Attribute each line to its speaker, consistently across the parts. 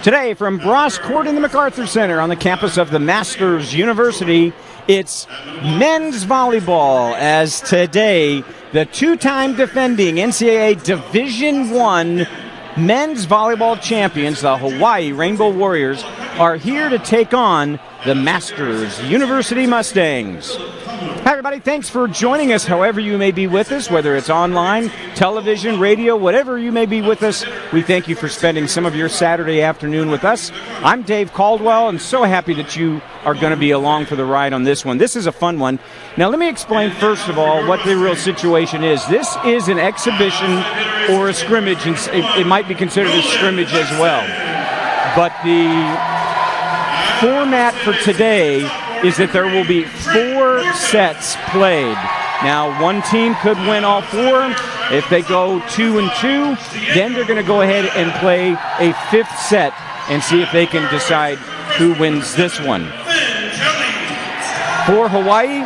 Speaker 1: Today from Bross Court in the MacArthur Center on the campus of the Masters University, it's men's volleyball, as today the two-time defending NCAA Division I men's volleyball champions, the Hawaii Rainbow Warriors, are here to take on the Masters University Mustangs. Hi, everybody. Thanks for joining us, however you may be with us, whether it's online, television, radio, whatever you may be with us. We thank you for spending some of your Saturday afternoon with us. I'm Dave Caldwell, and so happy that you are going to be along for the ride on this one. This is a fun one. Now, let me explain, first of all, what the real situation is. This is an exhibition or a scrimmage, and it might be considered a scrimmage as well. But the format for today is that there will be 4 sets played. Now, one team could win all 4. If they go 2-2, then they're going to go ahead and play a 5th set and see if they can decide who wins this one. For Hawaii,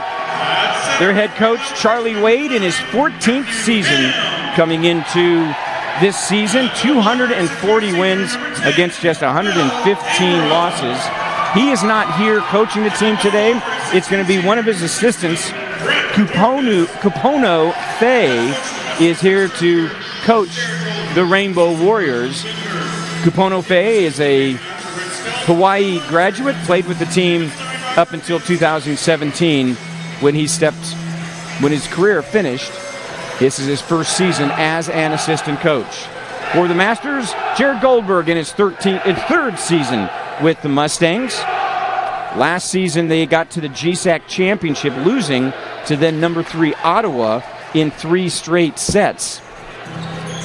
Speaker 1: their head coach, Charlie Wade, in his 14th season coming into this season, 240 wins against just 115 losses. He is not here coaching the team today. It's going to be one of his assistants, Kupono Faye, is here to coach the Rainbow Warriors. Kupono Faye is a Hawaii graduate, played with the team up until 2017 when his career finished. This is his first season as an assistant coach. For the Masters, Jared Goldberg in his third season with the Mustangs. Last season, they got to the GSAC championship, losing to then number 3 Ottawa in 3 straight sets.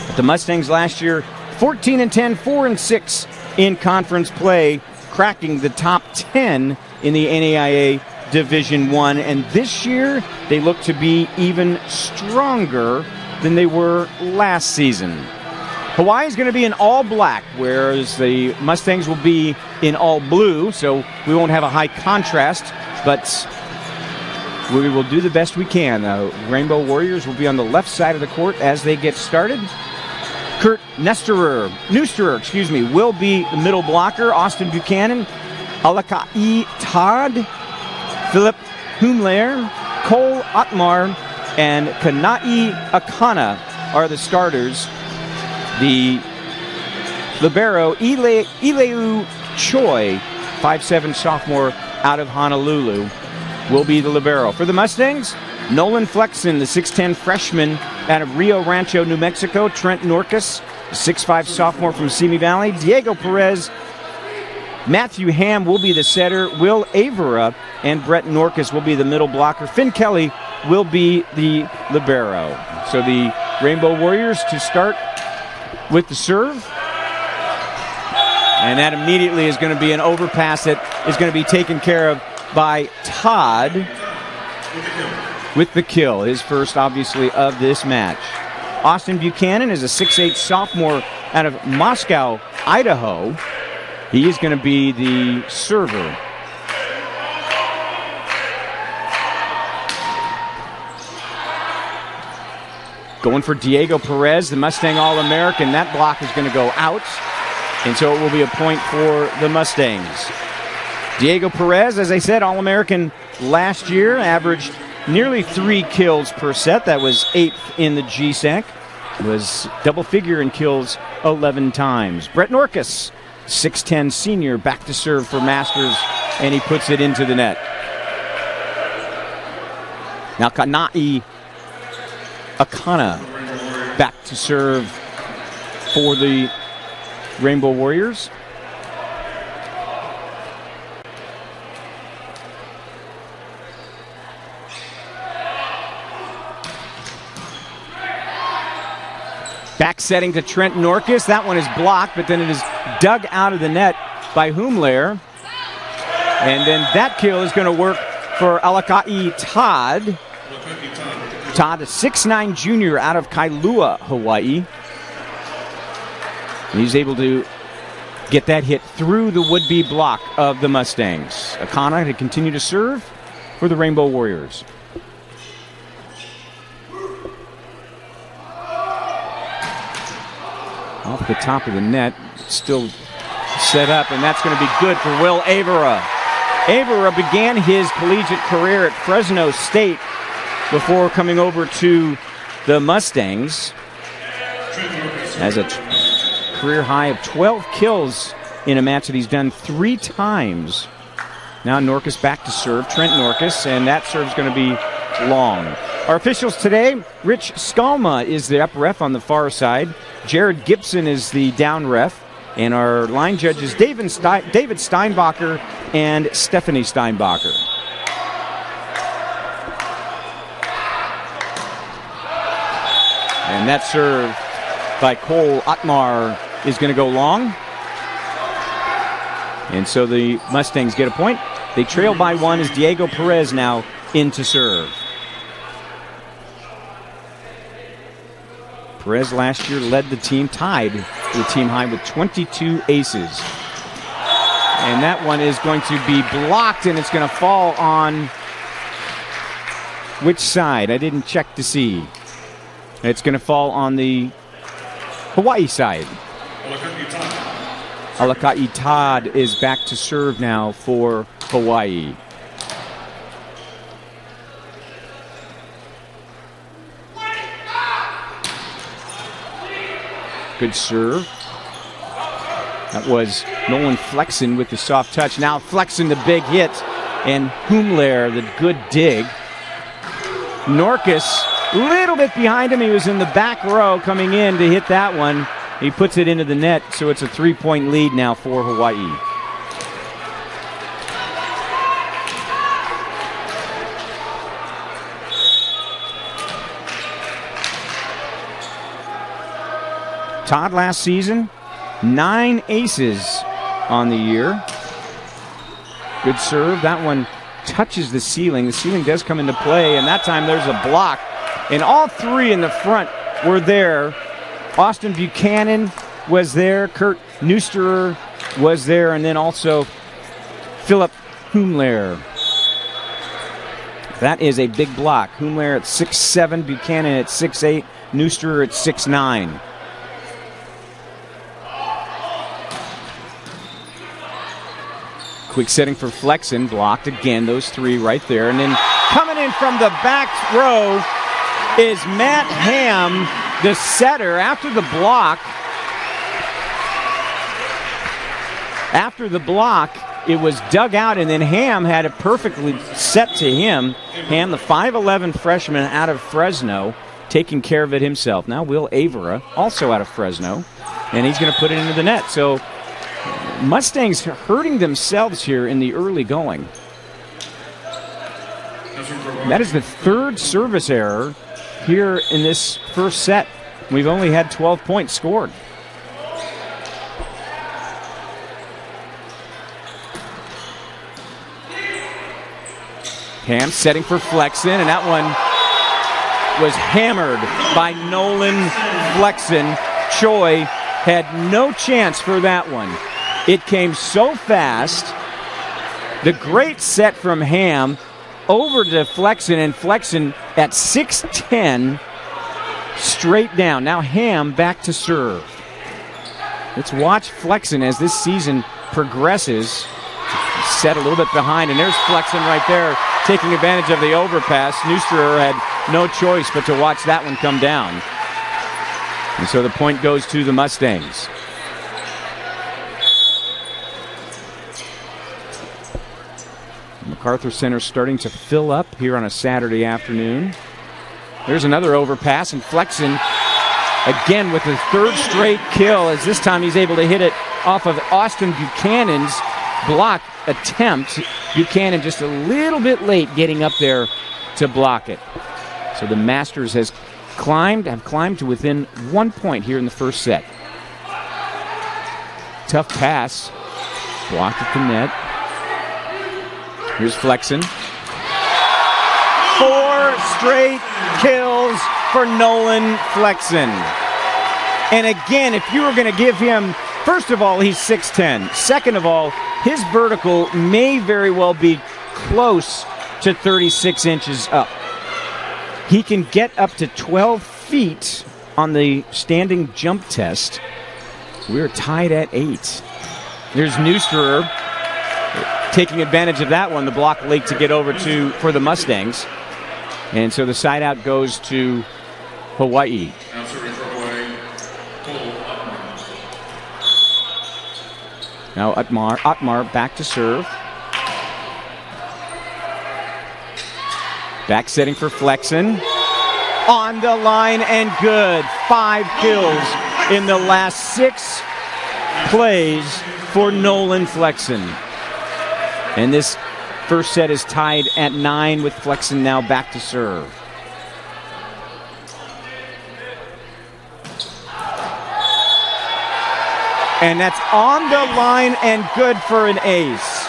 Speaker 1: But the Mustangs last year, 14-10, 4-6 in conference play, cracking the top 10 in the NAIA Division I. And this year, they look to be even stronger than they were last season. Hawaii is going to be in all black, whereas the Mustangs will be in all blue, so we won't have a high contrast, but we will do the best we can. Rainbow Warriors will be on the left side of the court as they get started. Kurt Neusterer, will be the middle blocker. Austin Buchanan, Alakai Todd, Philip Humler, Cole Otmar, and Kanai Akana are the starters. The libero, Ileu Choi, 5'7" sophomore out of Honolulu, will be the libero. For the Mustangs, Nolan Flexen, the 6'10" freshman out of Rio Rancho, New Mexico. Trent Norcus, 6'5" sophomore from Simi Valley. Diego Perez, Matthew Ham will be the setter. Will Avera and Brett Norcus will be the middle blocker. Finn Kelly will be the libero. So the Rainbow Warriors to start with the serve. And that immediately is going to be an overpass that is going to be taken care of by Todd with the kill. His first, obviously, of this match. Austin Buchanan is a 6'8" sophomore out of Moscow, Idaho. He is going to be the server. Going for Diego Perez, the Mustang All-American. That block is going to go out, and so it will be a point for the Mustangs. Diego Perez, as I said, All-American last year, averaged nearly 3 kills per set. That was 8th in the GSAC. Was double figure in kills 11 times. Brett Norcus, 6'10" senior, back to serve for Masters, and he puts it into the net. Now Kanai Akana back to serve for the Rainbow Warriors. Back setting to Trent Norcus. That one is blocked, but then it is dug out of the net by Humler. And then that kill is going to work for Alakai Todd. Todd, a 6'9" junior out of Kailua, Hawaii. And he's able to get that hit through the would-be block of the Mustangs. Akana to continue to serve for the Rainbow Warriors. Off the top of the net, still set up, and that's going to be good for Will Avera. Avera began his collegiate career at Fresno State before coming over to the Mustangs. Has a career high of 12 kills in a match that he's done 3 times. Now Norkus back to serve, Trent Norkus, and that serve's going to be long. Our officials today, Rich Skalma is the up ref on the far side. Jared Gibson is the down ref. And our line judges, David Steinbacher and Stephanie Steinbacher. And that serve by Cole Otmar is going to go long. And so the Mustangs get a point. They trail by 1 as Diego Perez now in to serve. Perez last year led the team, tied the team high with 22 aces. And that one is going to be blocked, and it's going to fall on which side? I didn't check to see. It's going to fall on the Hawaii side. Alakai Todd is back to serve now for Hawaii. Good serve. That was Nolan Flexen with the soft touch. Now Flexen the big hit, and Humler the good dig. Norkus a little bit behind him. He was in the back row coming in to hit that one. He puts it into the net, so it's a 3-point lead now for Hawaii. Todd last season, 9 aces on the year. Good serve. That one touches the ceiling. The ceiling does come into play, and that time there's a block. And all 3 in the front were there. Austin Buchanan was there. Kurt Neusterer was there. And then also Philip Humler. That is a big block. Humler at 6'7", Buchanan at 6'8", Neusterer at 6'9". Quick setting for Flexen, blocked again, those 3 right there. And then coming in from the back row is Matt Ham, the setter. After the block, it was dug out, and then Ham had it perfectly set to him. Ham, the 5'11 freshman out of Fresno, taking care of it himself. Now Will Avera, also out of Fresno, and he's going to put it into the net. So Mustangs hurting themselves here in the early going. That is the 3rd service error here in this first set. We've only had 12 points scored. Ham setting for Flexen, and that one was hammered by Nolan Flexen. Choi had no chance for that one. It came so fast. The great set from Ham over to Flexen, and Flexen at 6'10", straight down. Now Ham back to serve. Let's watch Flexen as this season progresses. Set a little bit behind, and there's Flexen right there taking advantage of the overpass. Neusterer had no choice but to watch that one come down. And so the point goes to the Mustangs. MacArthur Center starting to fill up here on a Saturday afternoon. There's another overpass, and Flexen again with his 3rd straight kill, as this time he's able to hit it off of Austin Buchanan's block attempt. Buchanan just a little bit late getting up there to block it. So the Masters have climbed to within 1 point here in the first set. Tough pass, blocked at the net. Here's Flexen. 4 straight kills for Nolan Flexen. And again, if you were going to give him, first of all, he's 6'10". Second of all, his vertical may very well be close to 36 inches up. He can get up to 12 feet on the standing jump test. We're tied at 8. There's Neusterer taking advantage of that one, the block late to get over to for the Mustangs. And so the side out goes to Hawaii. Now Otmar back to serve. Back setting for Flexen. On the line and good. 5 kills in the last 6 plays for Nolan Flexen. And this first set is tied at 9 with Flexen now back to serve. And that's on the line and good for an ace.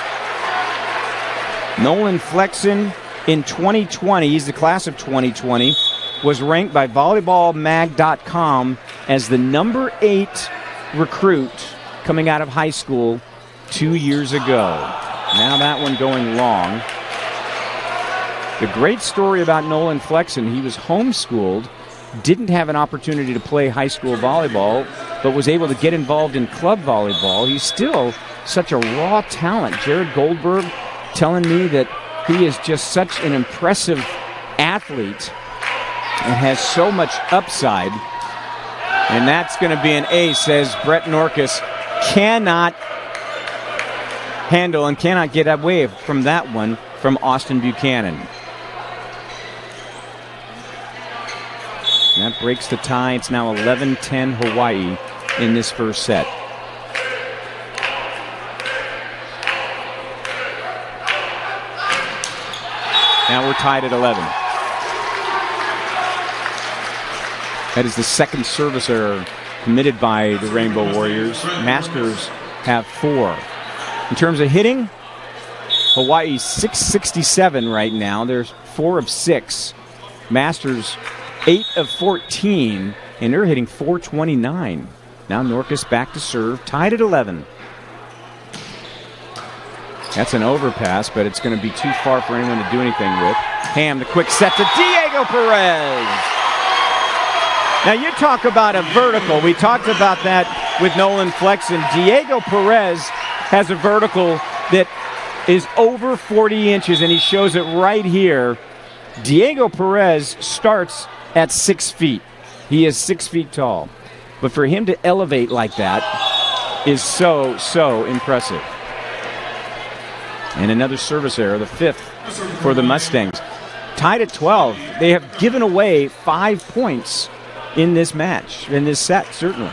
Speaker 1: Nolan Flexen in 2020, he's the class of 2020, was ranked by volleyballmag.com as the number 8 recruit coming out of high school 2 years ago. Now that one going long. The great story about Nolan Flexen, he was homeschooled, didn't have an opportunity to play high school volleyball, but was able to get involved in club volleyball. He's still such a raw talent. Jared Goldberg telling me that he is just such an impressive athlete and has so much upside. And that's going to be an ace, as Brett Norkus cannot handle and cannot get away from that one from Austin Buchanan. That breaks the tie. It's now 11-10 Hawaii in this first set. Now we're tied at 11. That is the second service error committed by the Rainbow Warriors. Masters have 4. In terms of hitting, Hawaii's 667 right now. They're 4 of 6. Masters 8 of 14, and they're hitting 429. Now Norkus back to serve, tied at 11. That's an overpass, but it's going to be too far for anyone to do anything with. Ham, the quick set to Diego Perez. Now you talk about a vertical. We talked about that with Nolan Flexen. Diego Perez has a vertical that is over 40 inches, and he shows it right here. Diego Perez starts at 6 feet. He is 6 feet tall. But for him to elevate like that is so, so impressive. And another service error, the 5th for the Mustangs. Tied at 12. They have given away 5 points in this match, in this set, certainly.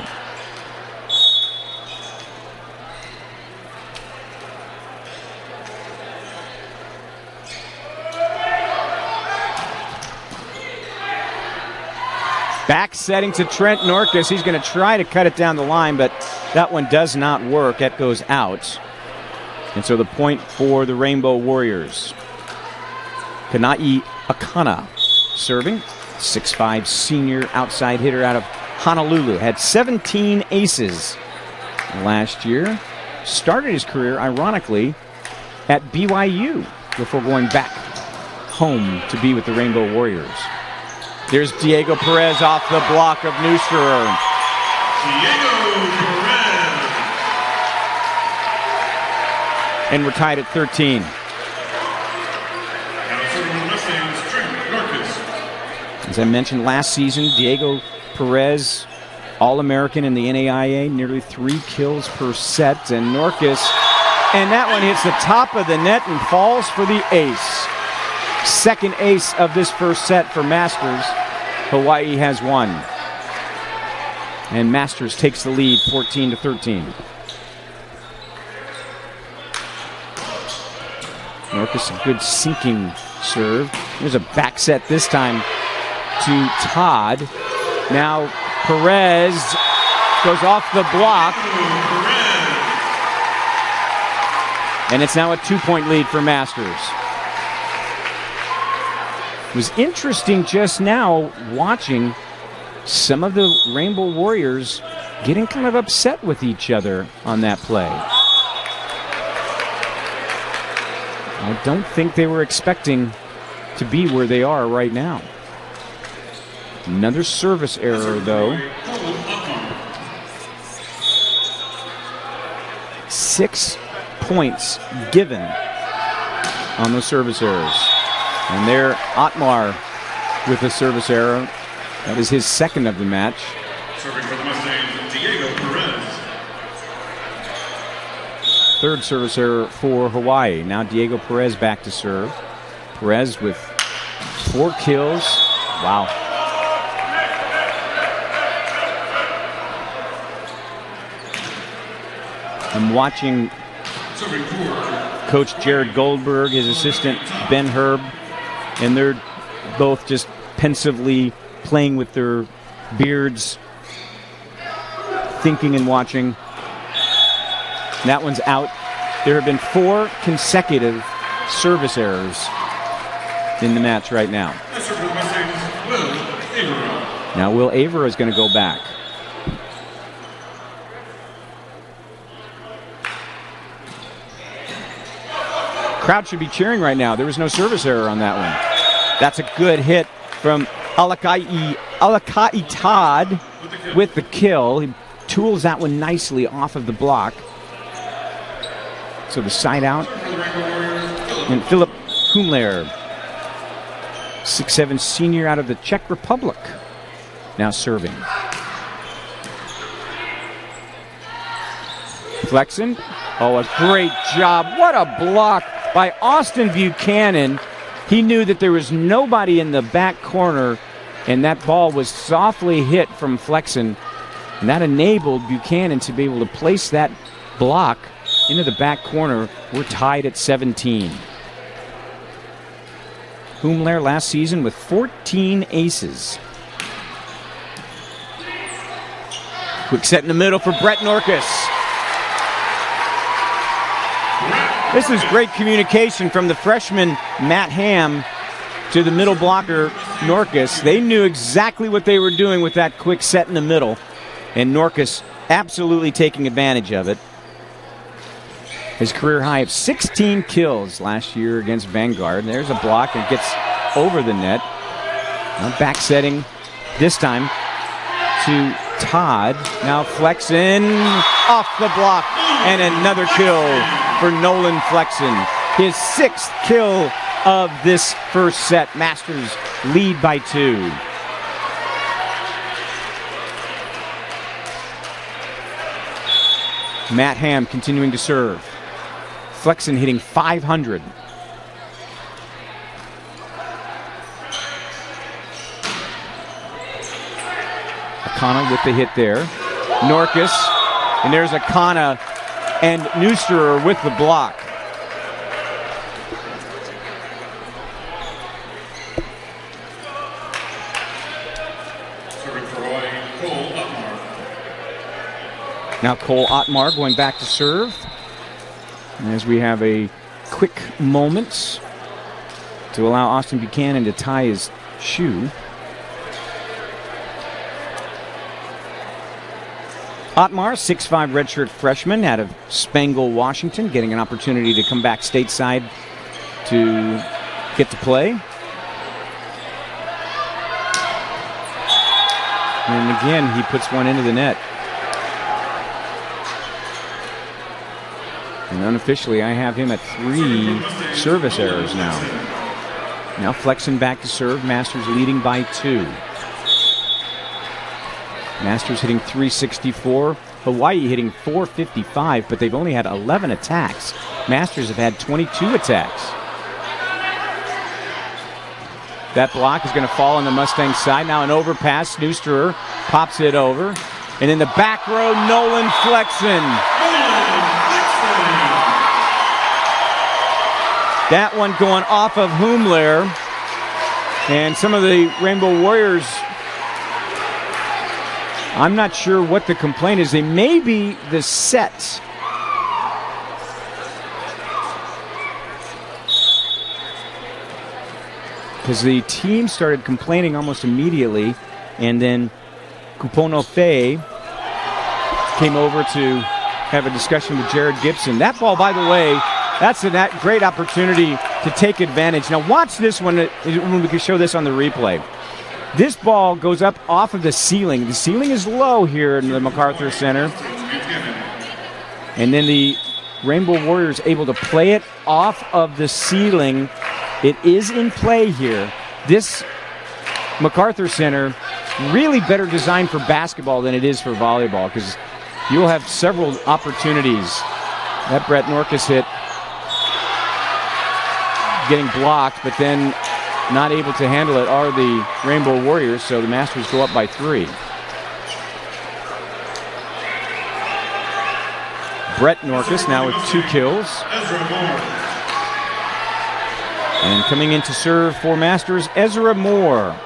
Speaker 1: Back setting to Trent Norkus. He's going to try to cut it down the line, but that one does not work. That goes out. And so the point for the Rainbow Warriors. Kanai Akana serving. 6'5" senior outside hitter out of Honolulu. Had 17 aces last year. Started his career, ironically, at BYU before going back home to be with the Rainbow Warriors. There's Diego Perez off the block of Neusterer. Diego Perez. And we're tied at 13. As I mentioned last season, Diego Perez, All-American in the NAIA, nearly 3 kills per set. And Norkus, and that one hits the top of the net and falls for the ace. Second ace of this first set for Masters. Hawaii has 1. And Masters takes the lead 14-13. Norkus, a good sinking serve. There's a back set this time to Todd. Now Perez goes off the block. And it's now a 2-point lead for Masters. It was interesting just now watching some of the Rainbow Warriors getting kind of upset with each other on that play. I don't think they were expecting to be where they are right now. Another service error, though. 6 points given on those service errors. And there, Otmar with a service error. That is his second of the match.
Speaker 2: Serving for the Mustangs, Diego Perez.
Speaker 1: Third service error for Hawaii. Now Diego Perez back to serve. Perez with 4 kills. Wow. I'm watching Coach Jared Goldberg, his assistant Ben Herb, and they're both just pensively playing with their beards, thinking and watching. That one's out. There have been 4 consecutive service errors in the match right now. Now Will Avera is going to go back. Crowd should be cheering right now. There was no service error on that one. That's a good hit from Alakai Todd with the kill. He tools that one nicely off of the block. So the side out. And Philip Humler, 6'7" senior out of the Czech Republic, now serving. Flexen. Oh, a great job. What a block by Austin Buchanan. He knew that there was nobody in the back corner, and that ball was softly hit from Flexen. And that enabled Buchanan to be able to place that block into the back corner. We're tied at 17. Humler last season with 14 aces. Quick set in the middle for Brett Norkus. This is great communication from the freshman Matt Ham to the middle blocker Norkus. They knew exactly what they were doing with that quick set in the middle, and Norkus absolutely taking advantage of it. His career high of 16 kills last year against Vanguard. There's a block and gets over the net. Now back setting this time to Todd. Now Flexen off the block, and another kill for Nolan Flexen. His 6th kill of this first set. Masters lead by 2. Matt Ham continuing to serve. Flexen hitting .500. Akana with the hit there. Norkus, and there's Akana and Neusterer with the block. Now Cole Otmar going back to serve. As we have a quick moment to allow Austin Buchanan to tie his shoe. Otmar, 6'5" redshirt freshman out of Spangle, Washington, getting an opportunity to come back stateside to get to play. And again, he puts one into the net. And unofficially, I have him at 3 service errors now. Now Flexen back to serve. Masters leading by 2. Masters hitting .364. Hawaii hitting .455, but they've only had 11 attacks. Masters have had 22 attacks. That block is going to fall on the Mustang side. Now an overpass. Neusterer pops it over. And in the back row, Nolan Flexen. That one going off of Humler. And some of the Rainbow Warriors, I'm not sure what the complaint is. They may be the set. Because the team started complaining almost immediately, and then Kupono Fe came over to have a discussion with Jared Gibson. That ball, by the way, that's a great opportunity to take advantage. Now watch this one when we can show this on the replay. This ball goes up off of the ceiling. The ceiling is low here in the MacArthur Center. And then the Rainbow Warriors able to play it off of the ceiling. It is in play here. This MacArthur Center really better designed for basketball than it is for volleyball, because you'll have several opportunities. That Brett Norkus hit getting blocked, but then not able to handle it are the Rainbow Warriors, so the Masters go up by 3. Brett Norkus now with 2 kills. And coming in to serve for Masters, Ezra Moore.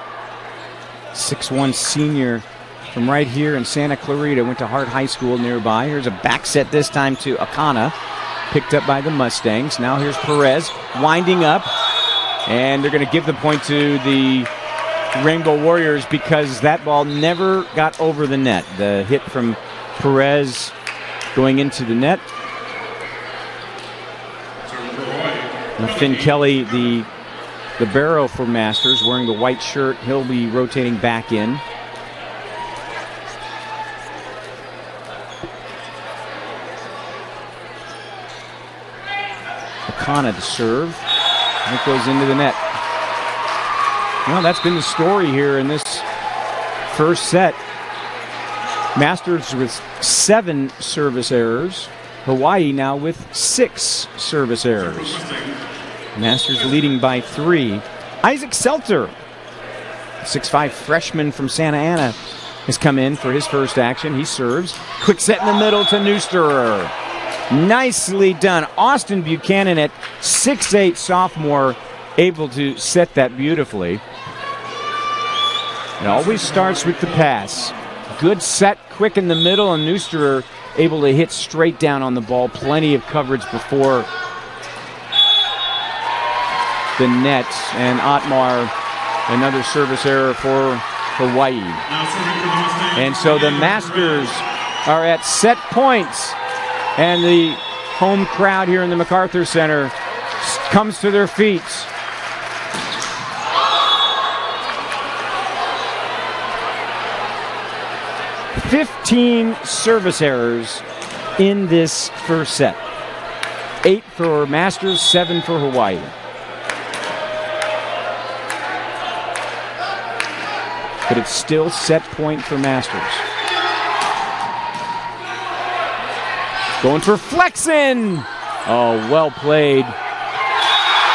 Speaker 1: 6'1" senior from right here in Santa Clarita. Went to Hart High School nearby. Here's a back set this time to Akana. Picked up by the Mustangs. Now here's Perez winding up. And they're going to give the point to the Rainbow Warriors because that ball never got over the net. The hit from Perez going into the net. Now Finn Kelly, the barrow for Masters, wearing the white shirt. He'll be rotating back in. Akana to serve. And it goes into the net. Well, that's been the story here in this first set. Masters with 7 service errors. Hawaii now with 6 service errors. Masters leading by 3. Isaac Selter, 6'5" freshman from Santa Ana, has come in for his first action. He serves. Quick set in the middle to Neusterer. Nicely done. Austin Buchanan at 6'8", sophomore, able to set that beautifully. It always starts with the pass. Good set, quick in the middle, and Neusterer able to hit straight down on the ball. Plenty of coverage before the net. And Otmar, another service error for Hawaii. And so the Masters are at set points. And the home crowd here in the MacArthur Center comes to their feet. "15 service errors in this first set. 8 for Masters, 7 for Hawaii. But it's still set point for Masters. Going for Flexen. Oh, well played.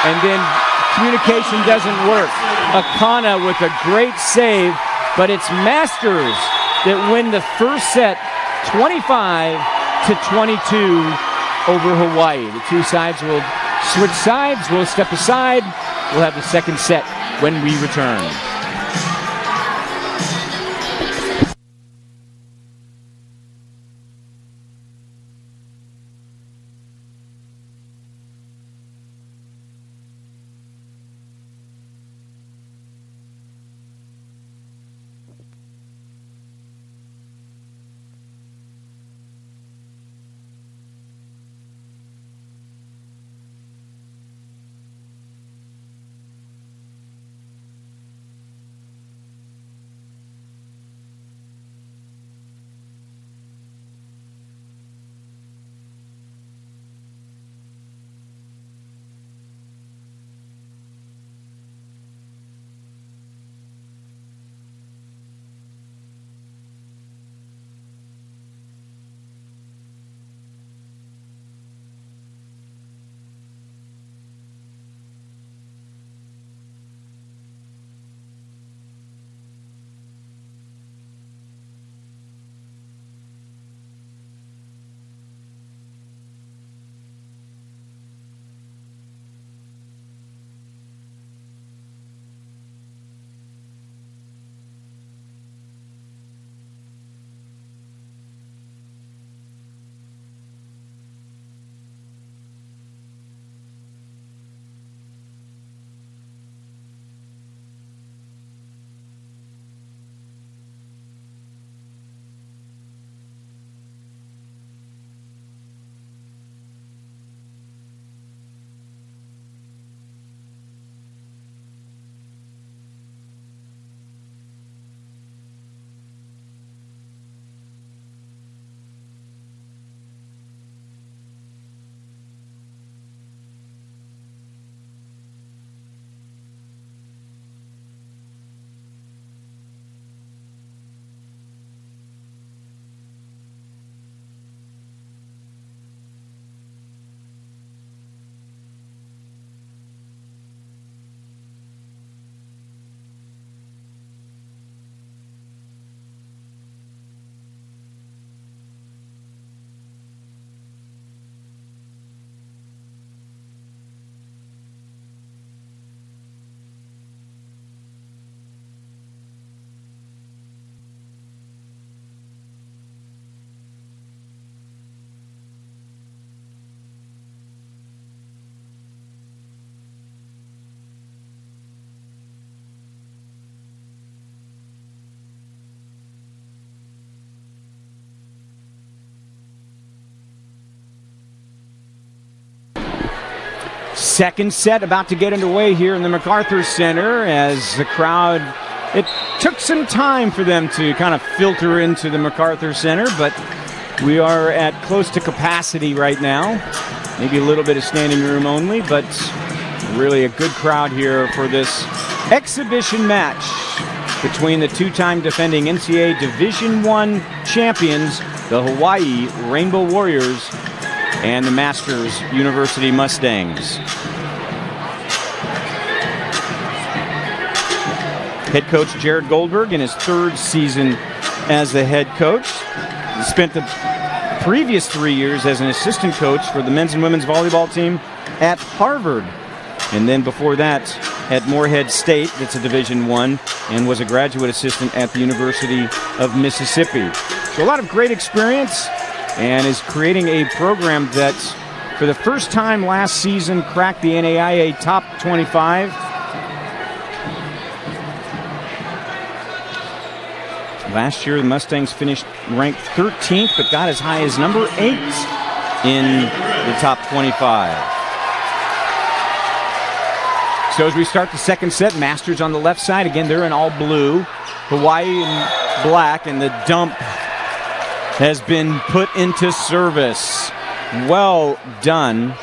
Speaker 1: And then communication doesn't work. Akana with a great save, but it's Masters that win the first set 25-22 over Hawaii. The two sides will switch sides. We'll step aside. We'll have the second set when we return. Second set about to get underway here in the MacArthur Center as the crowd, it took some time for them to kind of filter into the MacArthur Center, but we are at close to capacity right now. Maybe a little bit of standing room only, but really a good crowd here for this exhibition match between the two-time defending NCAA Division I champions, the Hawaii Rainbow Warriors, and the Masters University Mustangs. Head coach Jared Goldberg in his third season as the head coach. He spent the previous 3 years as an assistant coach for the men's and women's volleyball team at Harvard. And then before that at Morehead State, that's a Division I, and was a graduate assistant at the University of Mississippi. So a lot of great experience, and is creating a program that, for the first time last season, cracked the NAIA top 25. Last year, the Mustangs finished ranked 13th, but got as high as number 8 in the top 25. So as we start the second set, Masters on the left side. Again, they're in all blue. Hawaii in black, and the dump has been put into service. Well done.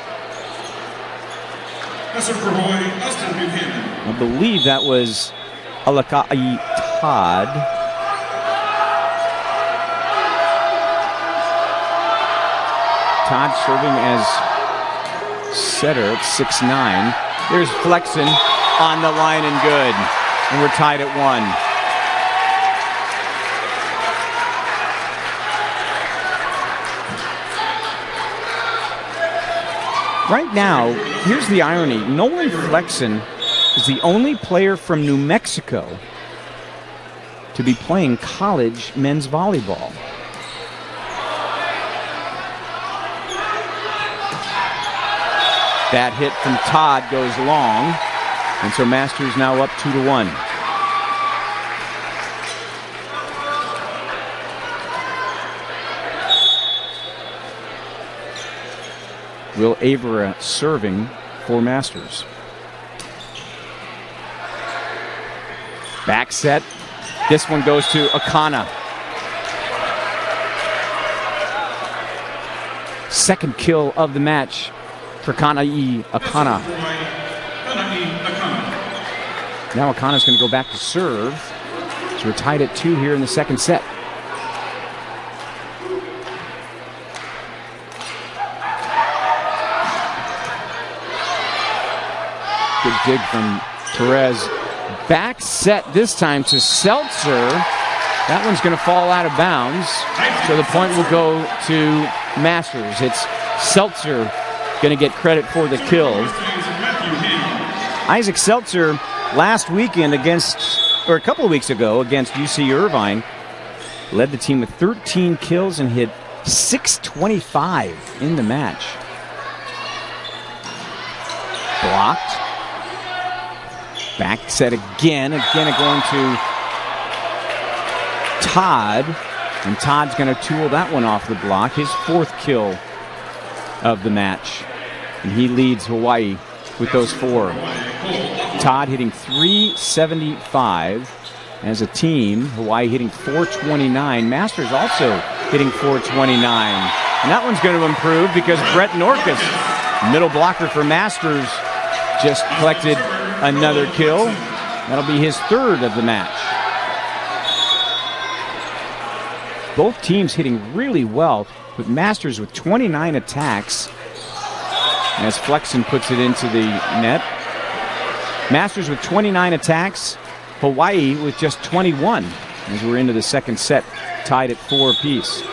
Speaker 1: I believe that was Alakai Todd. Todd serving as setter at 6'9". There's Flexen on the line and good. And we're tied at 1. Right now, here's the irony. Nolan Flexen is the only player from New Mexico to be playing college men's volleyball. That hit from Todd goes long, and so Masters now up 2-1. Will Avera serving for Masters. Back set. This one goes to Akana. Second kill of the match for Akana. Now Akana's going to go back to serve. So we're tied at 2 here in the second set. Good dig from Perez. Back set this time to Seltzer. That one's going to fall out of bounds. So the point will go to Masters. It's Seltzer going to get credit for the kill. Isaac Seltzer last weekend a couple of weeks ago against UC Irvine, led the team with 13 kills and hit .625 in the match. Blocked. Back set again going to Todd, and Todd's going to tool that one off the block. His 4th kill of the match, and he leads Hawaii with those 4. Todd hitting .375 as a team. Hawaii hitting .429. Masters also hitting .429, and that one's going to improve because Brett Norkus, middle blocker for Masters, just collected another kill. That'll be his 3rd of the match. Both teams hitting really well, with Masters with 29 attacks as Flexen puts it into the net. Masters with 29 attacks, Hawaii with just 21 as we're into the second set, tied at 4 apiece.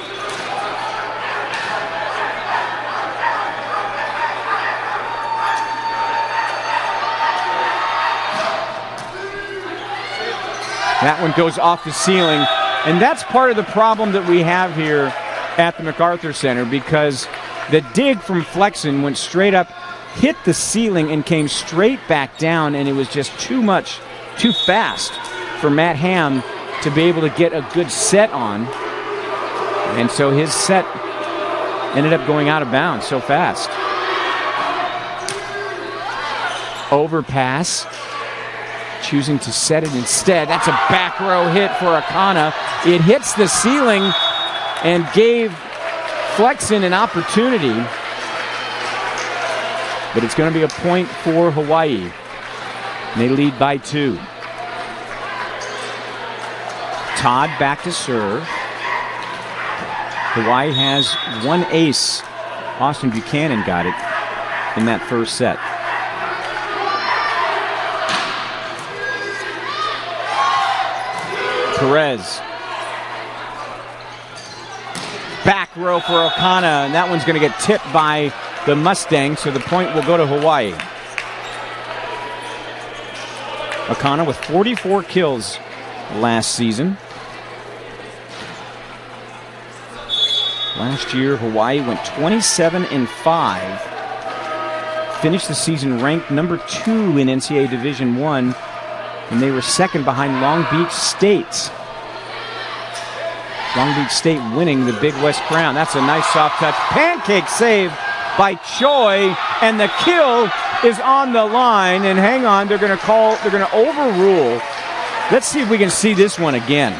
Speaker 1: That one goes off the ceiling, and that's part of the problem that we have here at the MacArthur Center, because the dig from Flexen went straight up, hit the ceiling, and came straight back down, and it was just too fast for Matt Ham to be able to get a good set on. And so his set ended up going out of bounds so fast. Overpass. Choosing to set it instead. That's a back row hit for Akana. It hits the ceiling and gave Flexen an opportunity. But it's going to be a point for Hawaii. And they lead by 2. Todd back to serve. Hawaii has one ace. Austin Buchanan got it in that first set. Perez. Back row for Okana, and that one's going to get tipped by the Mustangs, so the point will go to Hawaii. Okana with 44 kills last season. Last year, Hawaii went 27-5. Finished the season ranked number 2 in NCAA Division I, and they were second behind Long Beach State. Long Beach State winning the Big West Crown. That's a nice soft touch. Pancake save by Choi, and the kill is on the line. And hang on, they're going to overrule. Let's see if we can see this one again.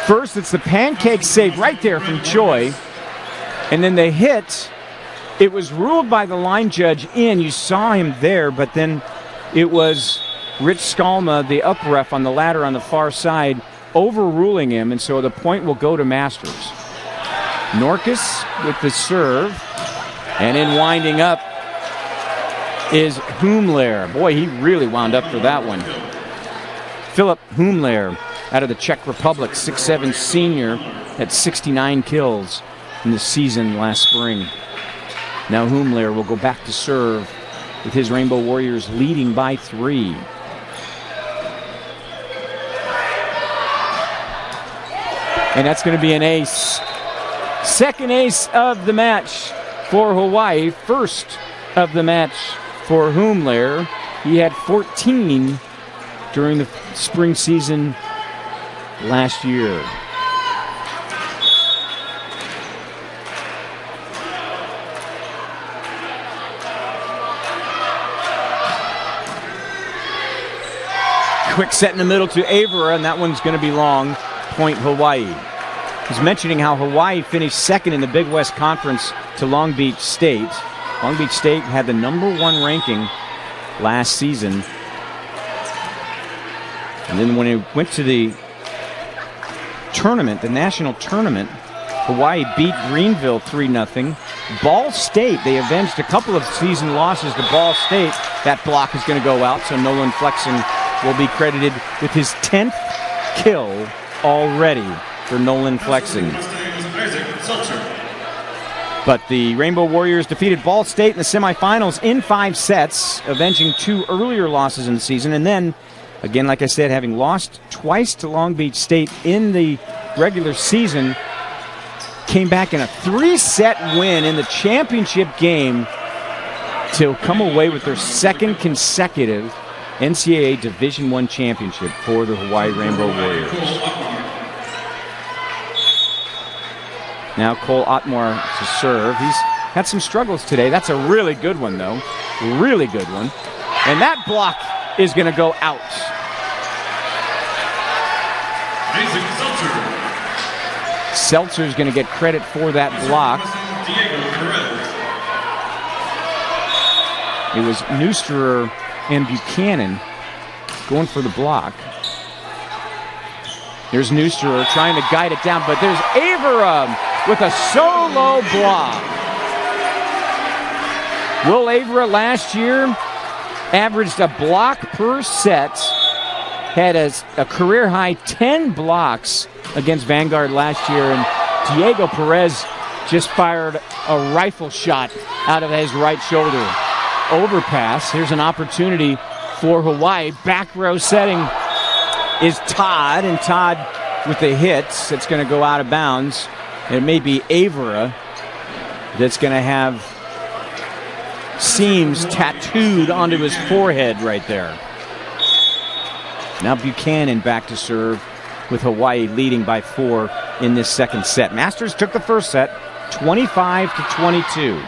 Speaker 1: First, it's the pancake save right there from Choi, and then the hit. It was ruled by the line judge in. You saw him there, but then it was Rich Skalma, the up ref on the ladder on the far side, overruling him, and so the point will go to Masters. Norkus with the serve, and in winding up is Humler. Boy, he really wound up for that one. Philip Humler out of the Czech Republic, 6'7" senior, had 69 kills in the season last spring. Now Humler will go back to serve with his Rainbow Warriors leading by 3. And that's going to be an ace. Second ace of the match for Hawaii. First of the match for Humler. He had 14 during the spring season last year. Quick set in the middle to Avera, and that one's going to be long. Point Hawaii. He's mentioning how Hawaii finished second in the Big West Conference to Long Beach State. Long Beach State had the number 1 ranking last season. And then when it went to the tournament, the national tournament, Hawaii beat Greenville 3-0. Ball State, they avenged a couple of season losses to Ball State. That block is going to go out, so Nolan Flexen will be credited with his 10th kill already for Nolan Flexen. But the Rainbow Warriors defeated Ball State in the semifinals in 5 sets, avenging 2 earlier losses in the season. And then, again, like I said, having lost twice to Long Beach State in the regular season, came back in a 3-set win in the championship game to come away with their second consecutive NCAA Division I championship for the Hawaii Rainbow Warriors. Now Cole Otmore to serve. He's had some struggles today. That's a really good one, though. Really good one. And that block is going to go out. Seltzer's going to get credit for that block. It was Neusterer and Buchanan going for the block. There's Neusterer trying to guide it down, but there's Avera with a solo block. Will Avera last year averaged a block per set, had a career-high 10 blocks against Vanguard last year, and Diego Perez just fired a rifle shot out of his right shoulder. Overpass. Here's an opportunity for Hawaii. Back row setting is Todd, and Todd with the hit. It's going to go out of bounds. It may be Avera that's going to have seams tattooed onto his forehead right there. Now Buchanan back to serve with Hawaii leading by 4 in this second set. Masters took the first set, 25-22.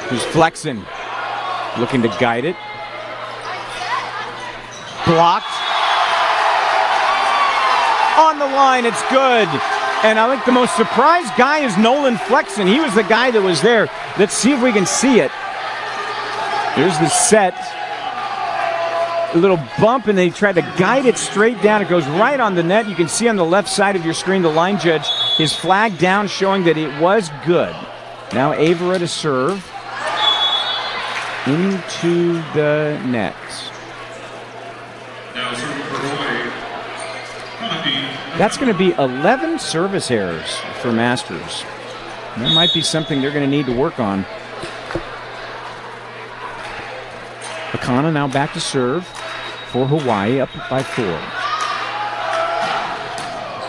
Speaker 1: Here's Flexen looking to guide it. Blocked. On the line, it's good. And I think the most surprised guy is Nolan Flexen. He was the guy that was there. Let's see if we can see it. There's the set. A little bump, and they tried to guide it straight down. It goes right on the net. You can see on the left side of your screen the line judge, his flag down showing that it was good. Now Avera to serve into the net.
Speaker 2: Now serving for Hawaii.
Speaker 1: That's going to be 11 service errors for Masters. That might be something they're going to need to work on. Akana now back to serve for Hawaii, up by 4.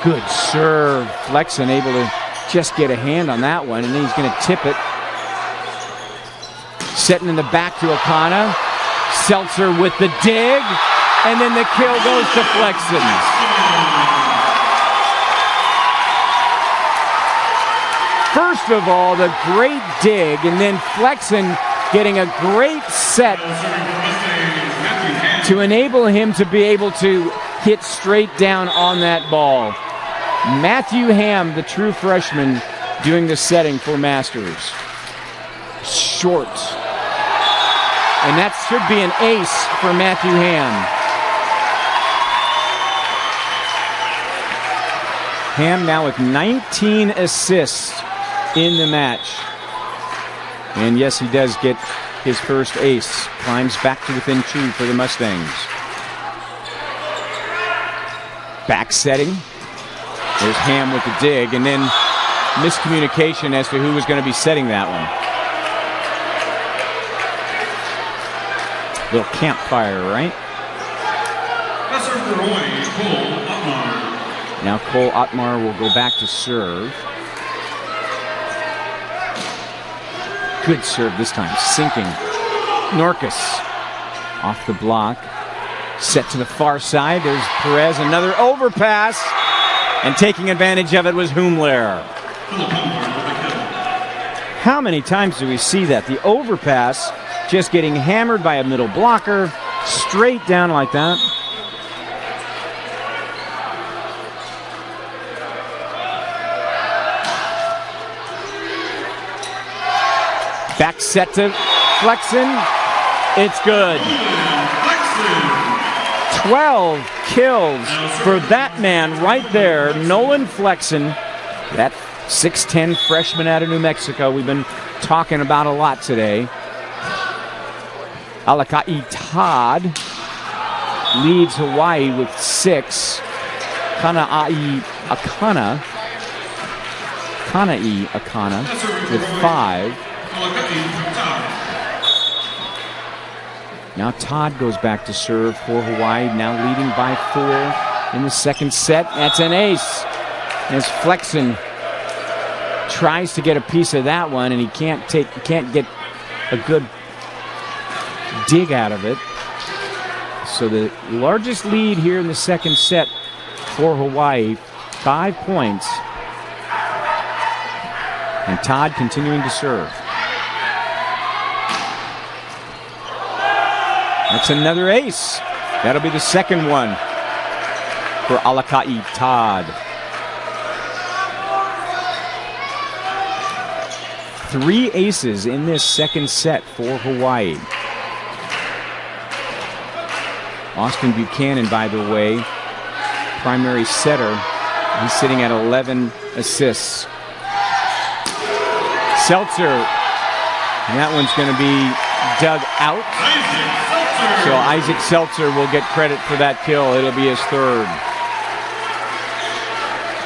Speaker 1: Good serve. Flexen able to just get a hand on that one, and then he's going to tip it. Setting in the back to Akana. Seltzer with the dig, and then the kill goes to Flexen. First of all, the great dig, and then Flexen getting a great set to enable him to be able to hit straight down on that ball. Matthew Ham, the true freshman, doing the setting for Masters. Short. And that should be an ace for Matthew Ham. Ham now with 19 assists in the match. And yes, he does get his first ace. Climbs back to within 2 for the Mustangs. Back setting. There's Ham with the dig, and then miscommunication as to who was going to be setting that one. Little campfire, right?
Speaker 2: That's serve for Hawaii, Cole Otmar.
Speaker 1: Now Cole Otmar will go back to serve. Good serve this time, sinking. Norcus off the block. Set to the far side. There's Perez, another overpass. And taking advantage of it was Humler. How many times do we see that? The overpass just getting hammered by a middle blocker, straight down like that. Back set to Flexen. It's good. 12 kills for that man right there, Nolan Flexen. That 6'10 freshman out of New Mexico we've been talking about a lot today. Alakai Todd leads Hawaii with 6. Kanai Akana with 5. Now Todd goes back to serve for Hawaii, now leading by 4 in the second set. That's an ace. As Flexen tries to get a piece of that one, and he can't get a good dig out of it. So the largest lead here in the second set for Hawaii, 5 points. And Todd continuing to serve. That's another ace. That'll be the second one for Alakai Todd. 3 aces in this second set for Hawaii. Austin Buchanan, by the way, primary setter. He's sitting at 11 assists. Seltzer, and that one's going to be dug out. So Isaac Seltzer will get credit for that kill. It'll be his third.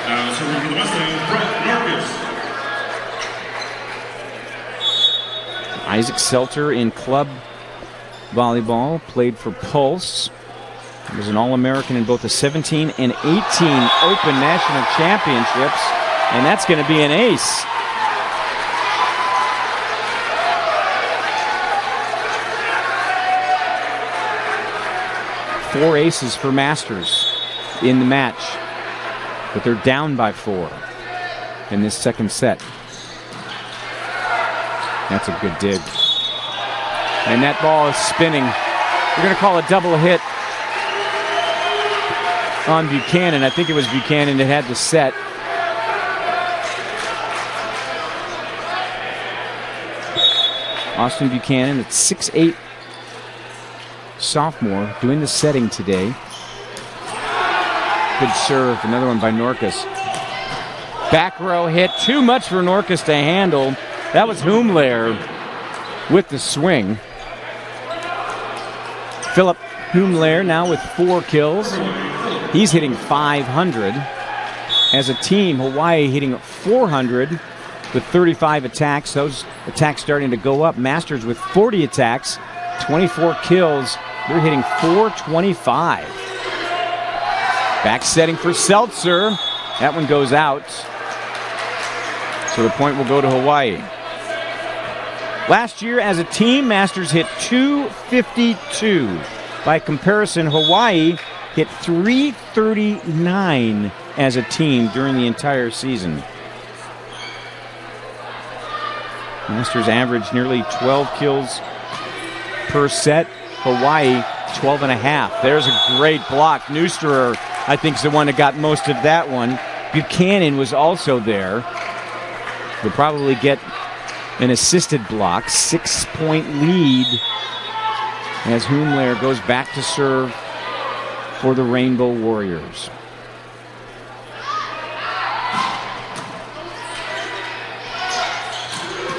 Speaker 2: Now serving for the Mustangs, Brett Norcus.
Speaker 1: Isaac Seltzer in club volleyball, played for Pulse. He was an All-American in both the 17 and 18 Open National Championships, and that's going to be an ace. Four aces for Masters in the match, but they're down by 4 in this second set. That's a good dig. And that ball is spinning. We're going to call a double hit on Buchanan. I think it was Buchanan that had the set. Austin Buchanan, at 6'8", sophomore, doing the setting today. Good serve, another one by Norcus. Back row hit, too much for Norcus to handle. That was Humler with the swing. Philip Humler now with 4 kills. He's hitting .500. As a team, Hawaii hitting .400 with 35 attacks. Those attacks starting to go up. Masters with 40 attacks, 24 kills. They're hitting .425. Back setting for Seltzer. That one goes out. So the point will go to Hawaii. Last year, as a team, Masters hit .252. By comparison, Hawaii hit .339 as a team during the entire season. Masters averaged nearly 12 kills per set. Hawaii, 12.5. There's a great block. Neusterer, I think, is the one that got most of that one. Buchanan was also there. Will probably get an assisted block. 6-point lead as Humler goes back to serve for the Rainbow Warriors.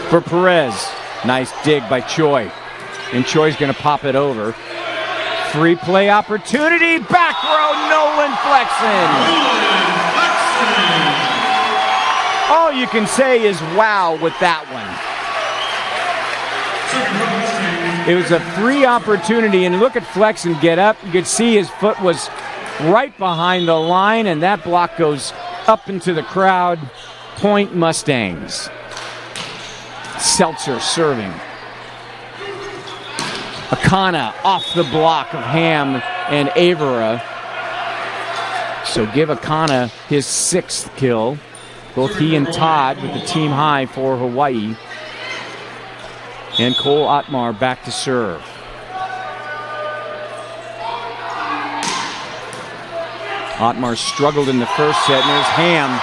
Speaker 1: For Perez, nice dig by Choi. And Choi's going to pop it over. Free play opportunity, back row, Nolan Flexen. All you can say is wow with that one. It was a free opportunity, and look at Flexen get up. You could see his foot was right behind the line, and that block goes up into the crowd. Point Mustangs. Seltzer serving. Akana off the block of Ham and Avera. So give Akana his 6th kill. Both he and Todd with the team high for Hawaii. And Cole Otmar back to serve. Otmar struggled in the first set, and there's Ham.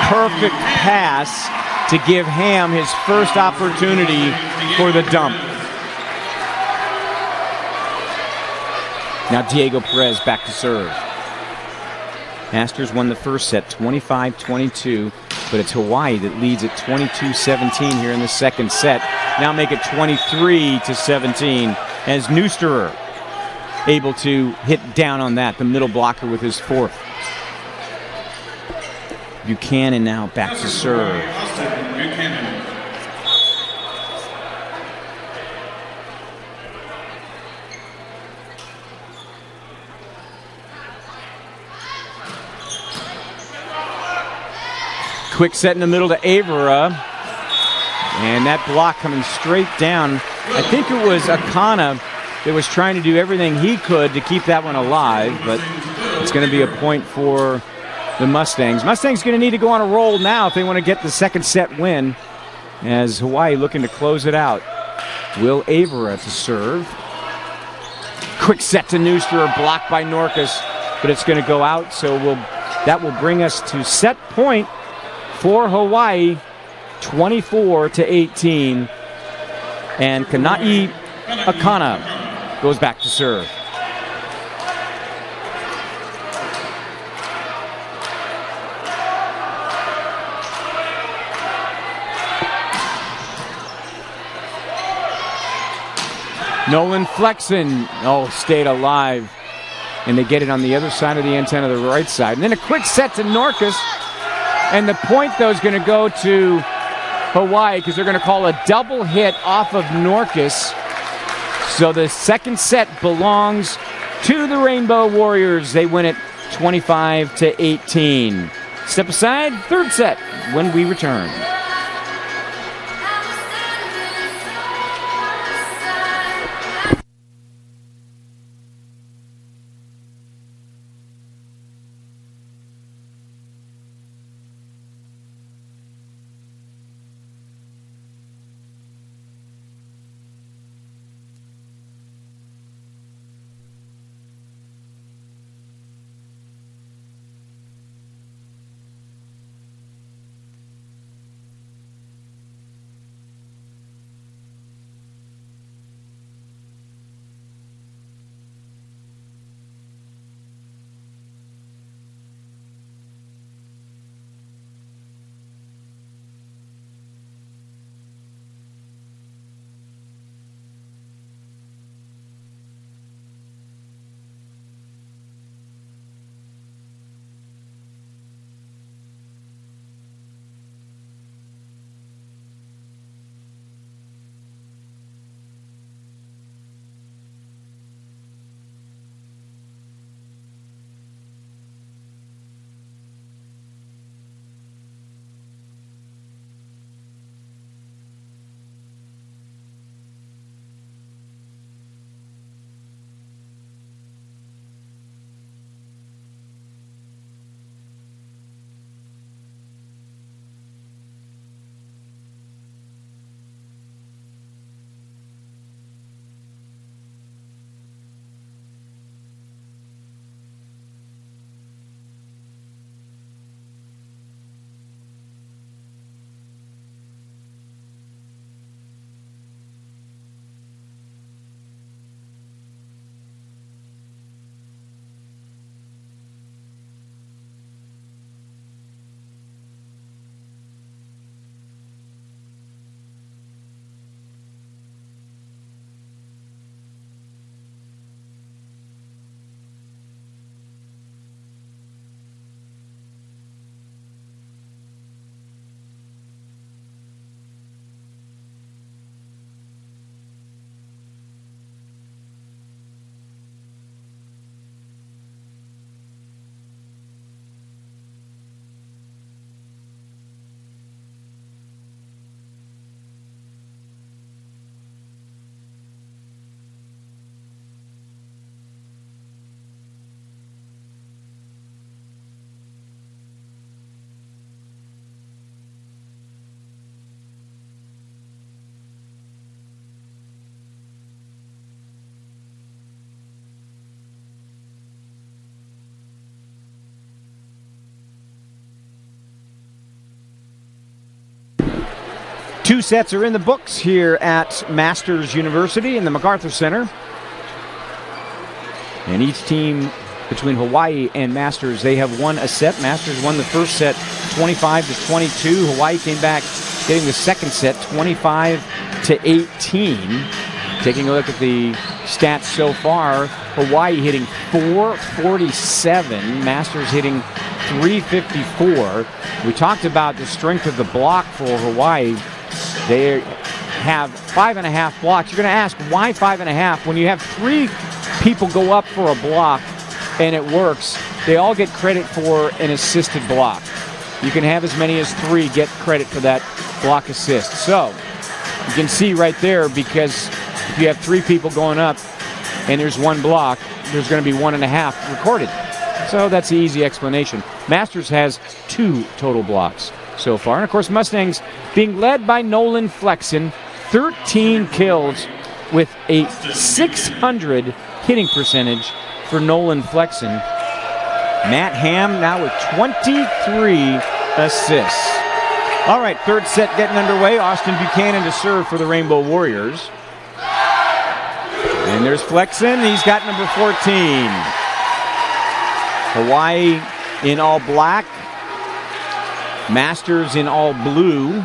Speaker 1: Perfect pass to give Ham his first opportunity for the dump. Now Diego Perez back to serve. Masters won the first set 25-22, but it's Hawaii that leads at 22-17 here in the second set. Now make it 23-17 as Neusterer able to hit down on that, the middle blocker with his 4th. Buchanan now back to serve. Quick set in the middle to Avera. And that block coming straight down. I think it was Akana that was trying to do everything he could to keep that one alive, but it's going to be a point for the Mustangs. Mustangs going to need to go on a roll now if they want to get the second set win, as Hawaii looking to close it out. Will Avera to serve. Quick set to Neusterer, blocked by Norcus, but it's going to go out, so that will bring us to set point for Hawaii, 24-18. And Kanai Akana goes back to serve. Nolan Flexen, stayed alive. And they get it on the other side of the antenna, the right side. And then a quick set to Norcus. And the point, though, is going to go to Hawaii because they're going to call a double hit off of Norcus. So the second set belongs to the Rainbow Warriors. They win it 25-18. Step aside, third set when we return. 2 sets are in the books here at Masters University in the MacArthur Center. And each team between Hawaii and Masters, they have won a set. Masters won the first set 25-22. Hawaii came back getting the second set 25-18. Taking a look at the stats so far, Hawaii hitting 447, Masters hitting 354. We talked about the strength of the block for Hawaii. They have 5.5 blocks. You're going to ask, why 5.5? When you have 3 people go up for a block and it works, they all get credit for an assisted block. You can have as many as 3 get credit for that block assist. So you can see right there, because if you have 3 people going up and there's 1 block, there's going to be 1.5 recorded. So that's the easy explanation. Masters has 2 total blocks so far. And of course, Mustangs being led by Nolan Flexen, 13 kills with a .600 hitting percentage for Nolan Flexen. Matt Ham now with 23 assists. All right, third set getting underway. Austin Buchanan to serve for the Rainbow Warriors. And there's Flexen. He's got number 14. Hawaii in all black. Masters in all blue.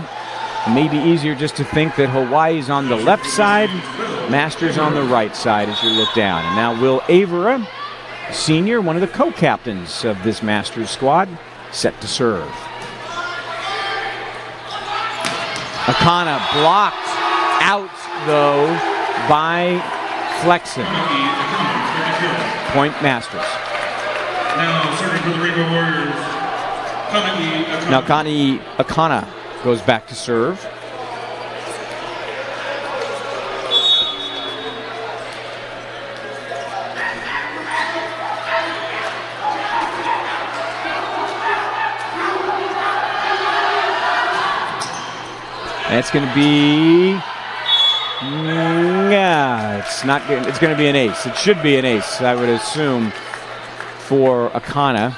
Speaker 1: It may be easier just to think that Hawaii's on the left side, Masters on the right side as you look down. And now Will Avera, senior, one of the co-captains of this Masters squad, set to serve. Akana blocked out, though, by Flexen. Point Masters.
Speaker 2: Now serving for the Rainbow Warriors,
Speaker 1: Now Kani Akana goes back to serve. That's going to be, it's not good. It's going to be an ace. It should be an ace, I would assume, for Akana,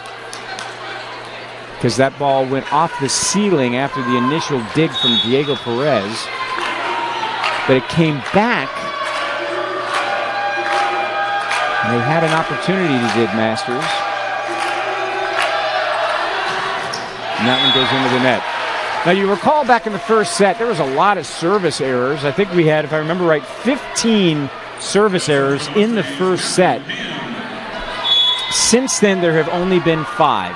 Speaker 1: because that ball went off the ceiling after the initial dig from Diego Perez, but it came back. And they had an opportunity to dig Masters, and that one goes into the net. Now, you recall back in the first set, there was a lot of service errors. I think we had, if I remember right, 15 service errors in the first set. Since then, there have only been 5.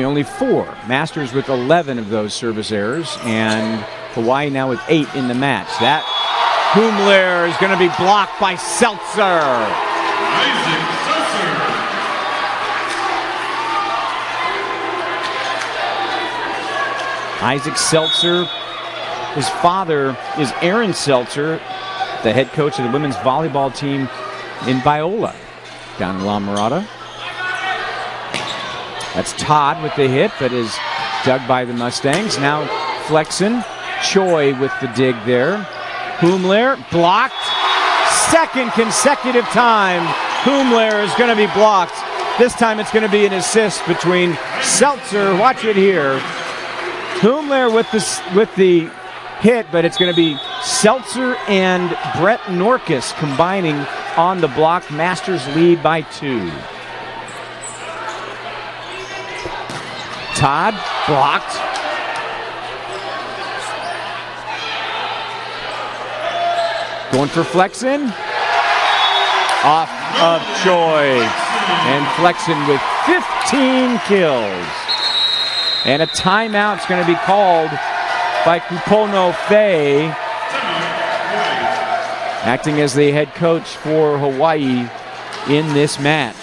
Speaker 1: Only 4. Masters with 11 of those service errors, and Hawaii now with 8 in the match. That Humler is going to be blocked by Seltzer. Isaac Seltzer, his father is Aaron Seltzer, the head coach of the women's volleyball team in Biola, down in La Mirada. That's Todd with the hit, but is dug by the Mustangs. Now Flexen, Choi with the dig there. Humler blocked. Second consecutive time, Humler is going to be blocked. This time it's going to be an assist between Seltzer, watch it here, Humler with the hit, but it's going to be Seltzer and Brett Norkus combining on the block. Masters lead by 2. Todd blocked. Going for Flexen. Off of Choi. And Flexen with 15 kills. And a timeout's going to be called by Kupono Fei, acting as the head coach for Hawaii in this match.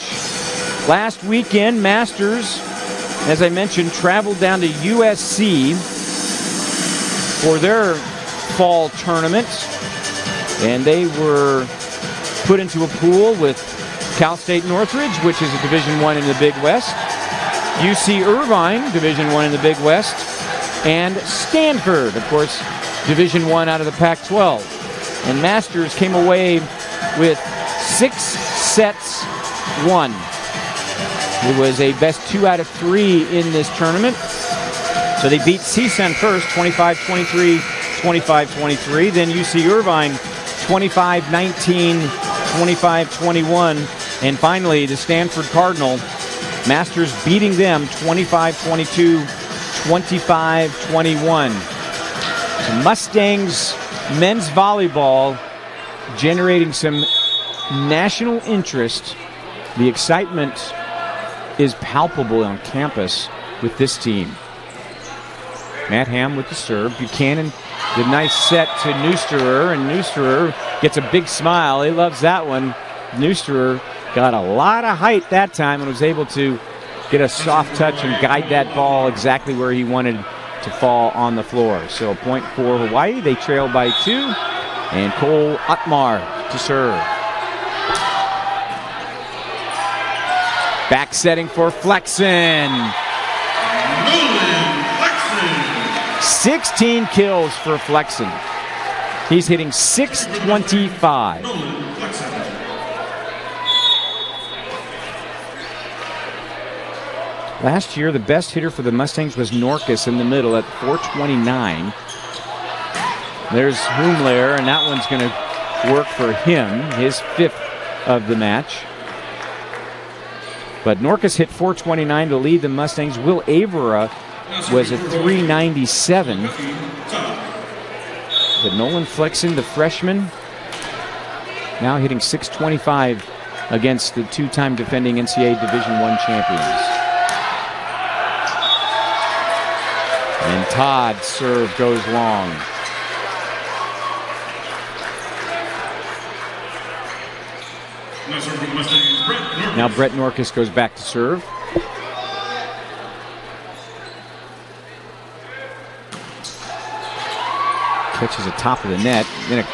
Speaker 1: Last weekend, Masters, as I mentioned, traveled down to USC for their fall tournament, and they were put into a pool with Cal State Northridge, which is a Division I in the Big West, UC Irvine, Division I in the Big West, and Stanford, of course, Division I out of the Pac-12. And Masters came away with 6 sets won. It was a best 2 out of 3 in this tournament. So they beat CSUN first, 25-23, 25-23. Then UC Irvine, 25-19, 25-21. And finally, the Stanford Cardinal, Masters beating them 25-22, 25-21. So Mustangs men's volleyball generating some national interest. The excitement is palpable on campus with this team. Matt Ham with the serve. Buchanan, the nice set to Neusterer, and Neusterer gets a big smile. He loves that one. Neusterer got a lot of height that time and was able to get a soft touch and guide that ball exactly where he wanted to fall on the floor. So a point for Hawaii. They trail by 2. And Cole Otmar to serve. Back setting for Flexen. 16 kills for Flexen. He's hitting .625. Last year, the best hitter for the Mustangs was Norcus in the middle at .429. There's Humler, and that one's going to work for him, his 5th of the match. But Norcus hit .429 to lead the Mustangs. Will Avera was at .397. But Nolan Flexen, the freshman, now hitting .625 against the 2-time defending NCAA Division I champions. And Todd's serve goes long. Now Brett Norcus goes back to serve. Catches atop of the net. Then a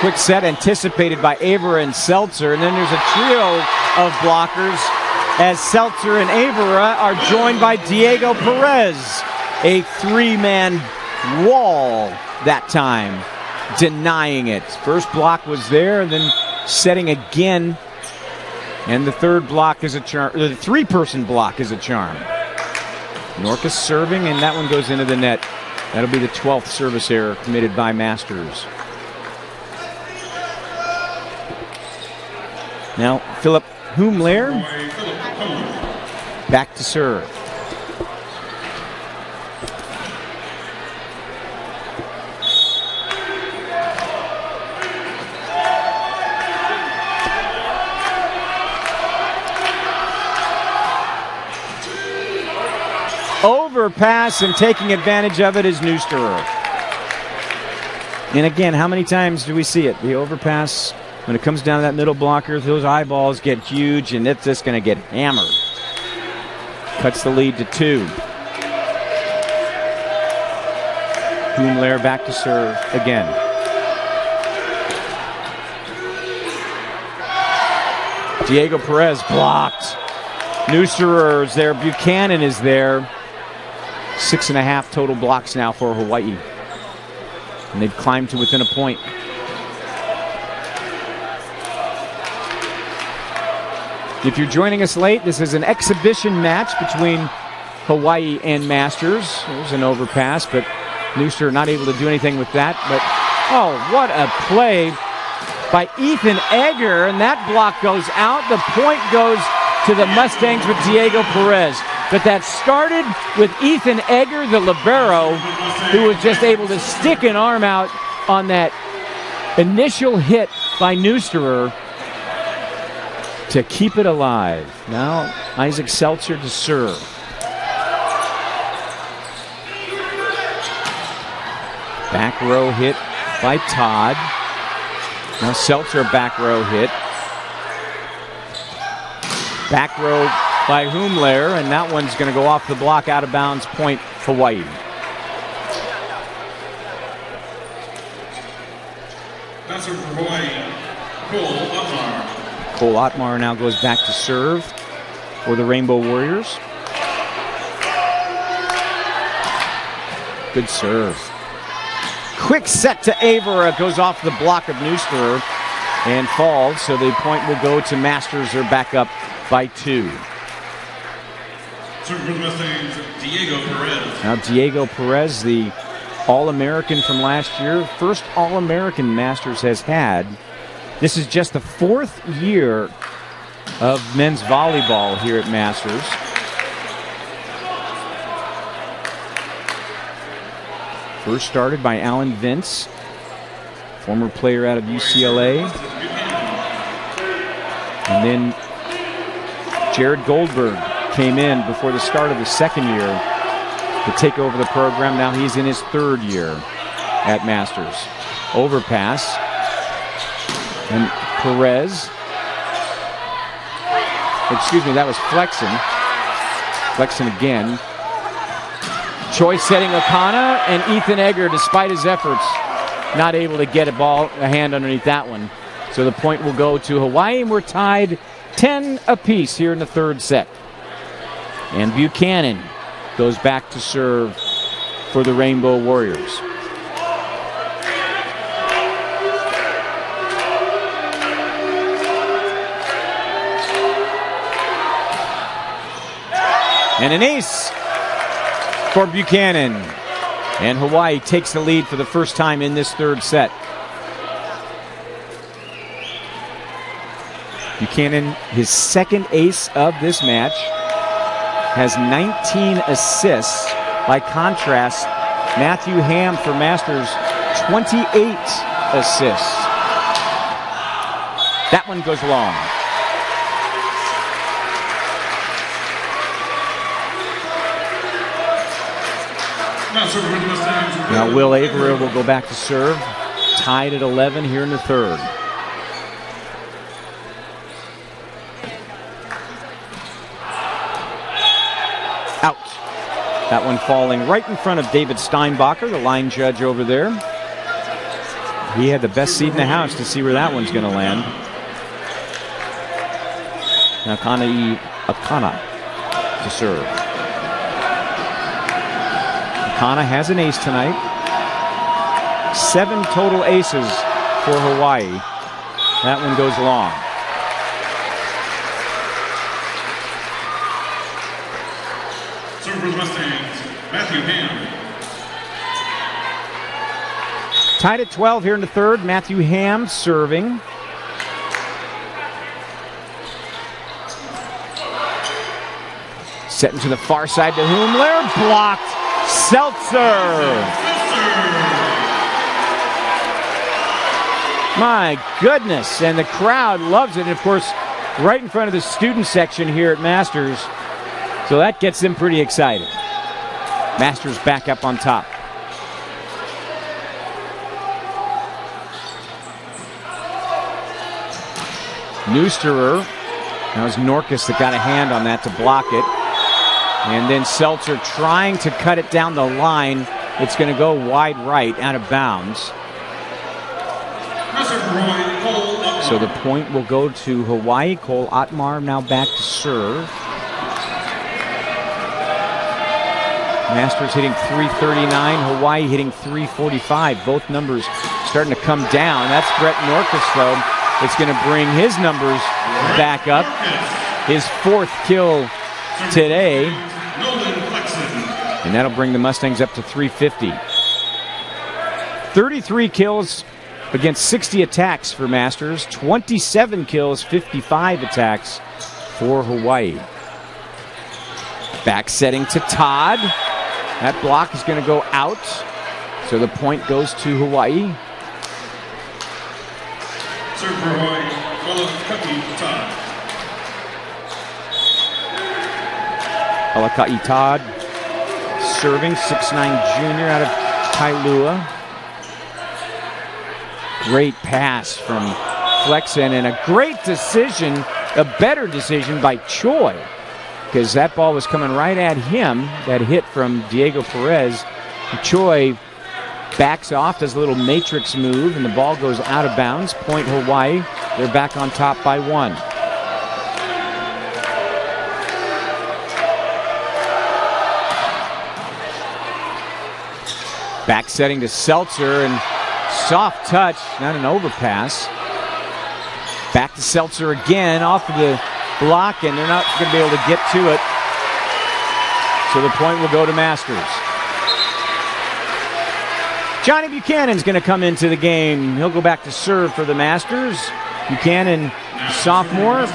Speaker 1: quick set anticipated by Avera and Seltzer. And then there's a trio of blockers as Seltzer and Avera are joined by Diego Perez. A 3-man wall that time, denying it. First block was there, and then setting again. And the third block is a charm. The 3-person block is a charm. Norcus serving, and that one goes into the net. That'll be the 12th service error committed by Masters. Now, Philip Humler back to serve. Overpass, and taking advantage of it is Neusterer. And again, how many times do we see it? The overpass, when it comes down to that middle blocker, those eyeballs get huge, and it's just going to get hammered. Cuts the lead to 2. Humler back to serve again. Diego Perez blocked. Neusterer is there. Buchanan is there. 6.5 total blocks now for Hawaii. And they've climbed to within a point. If you're joining us late, this is an exhibition match between Hawaii and Masters. There's an overpass, but Neusterer not able to do anything with that. But, oh, what a play by Ethan Egger, and that block goes out. The point goes to the Mustangs with Diego Perez. But that started with Ethan Egger, the libero, who was just able to stick an arm out on that initial hit by Neusterer to keep it alive. Now Isaac Seltzer to serve. Back row hit by Todd. Now Seltzer back row hit. Back row by Humler, and that one's going to go off the block, out of bounds, point Hawaii.
Speaker 2: That's for Hawaii. Cole Otmar.
Speaker 1: Cole Otmar now goes back to serve for the Rainbow Warriors. Good serve. Quick set to Avera, goes off the block of Neusterer and falls, so the point will go to Masters. They're back up by 2.
Speaker 2: Serving for the Mustangs, Diego Perez.
Speaker 1: Now Diego Perez, the All-American from last year, first All-American Masters has had. This is just the 4th year of men's volleyball here at Masters. First started by Alan Vince, former player out of UCLA. And then Jared Goldberg came in before the start of the 2nd year to take over the program. Now he's in his 3rd year at Masters. Overpass. And Perez. Excuse me, that was Flexen. Flexen again. Choi setting O'Connor, and Ethan Egger, despite his efforts, not able to get a hand underneath that one. So the point will go to Hawaii, and we're tied 10 apiece here in the 3rd set. And Buchanan goes back to serve for the Rainbow Warriors. And an ace for Buchanan. And Hawaii takes the lead for the first time in this 3rd set. Buchanan, his 2nd ace of this match, has 19 assists. By contrast, Matthew Ham for Masters, 28 assists. That one goes long. Now Will Averill will go back to serve, tied at 11 here in the 3rd. Out. That one falling right in front of David Steinbacher, the line judge over there. He had the best seat in the house to see where that one's going to land. Now Akana to serve. Akana has an ace tonight. 7 total aces for Hawaii. That one goes long.
Speaker 2: Serving for the Mustangs, Matthew Ham.
Speaker 1: Tied at 12 here in the 3rd. Matthew Ham serving. Setting to the far side to Humler. Blocked. Seltzer. My goodness. And the crowd loves it. And of course, right in front of the student section here at Masters. So that gets them pretty excited. Masters back up on top. Neusterer. That was Norkus that got a hand on that to block it. And then Seltzer trying to cut it down the line. It's going to go wide right, out of bounds. So the point will go to Hawaii. Cole Otmar now back to serve. Masters hitting .339, Hawaii hitting .345. Both numbers starting to come down. That's Brett Norkus, though. It's going to bring his numbers back up. His 4th kill today. And that'll bring the Mustangs up to .350. 33 kills against 60 attacks for Masters. 27 kills, 55 attacks for Hawaii. Back setting to Todd. That block is going to go out. So the point goes to Hawaii.
Speaker 2: Serve for Hawaii, Olaka'i Todd.
Speaker 1: Olaka'i Todd serving, 6'9" junior out of Kailua. Great pass from Flexen and a great decision, a better decision by Choi, because that ball was coming right at him. That hit from Diego Perez. Choi backs off, does a little matrix move, and the ball goes out of bounds. Point Hawaii. They're back on top by 1. Back setting to Seltzer, and soft touch, not an overpass. Back to Seltzer again, off of the block, and they're not going to be able to get to it. So the point will go to Masters. Johnny Buchanan's going to come into the game. He'll go back to serve for the Masters. Buchanan, sophomore,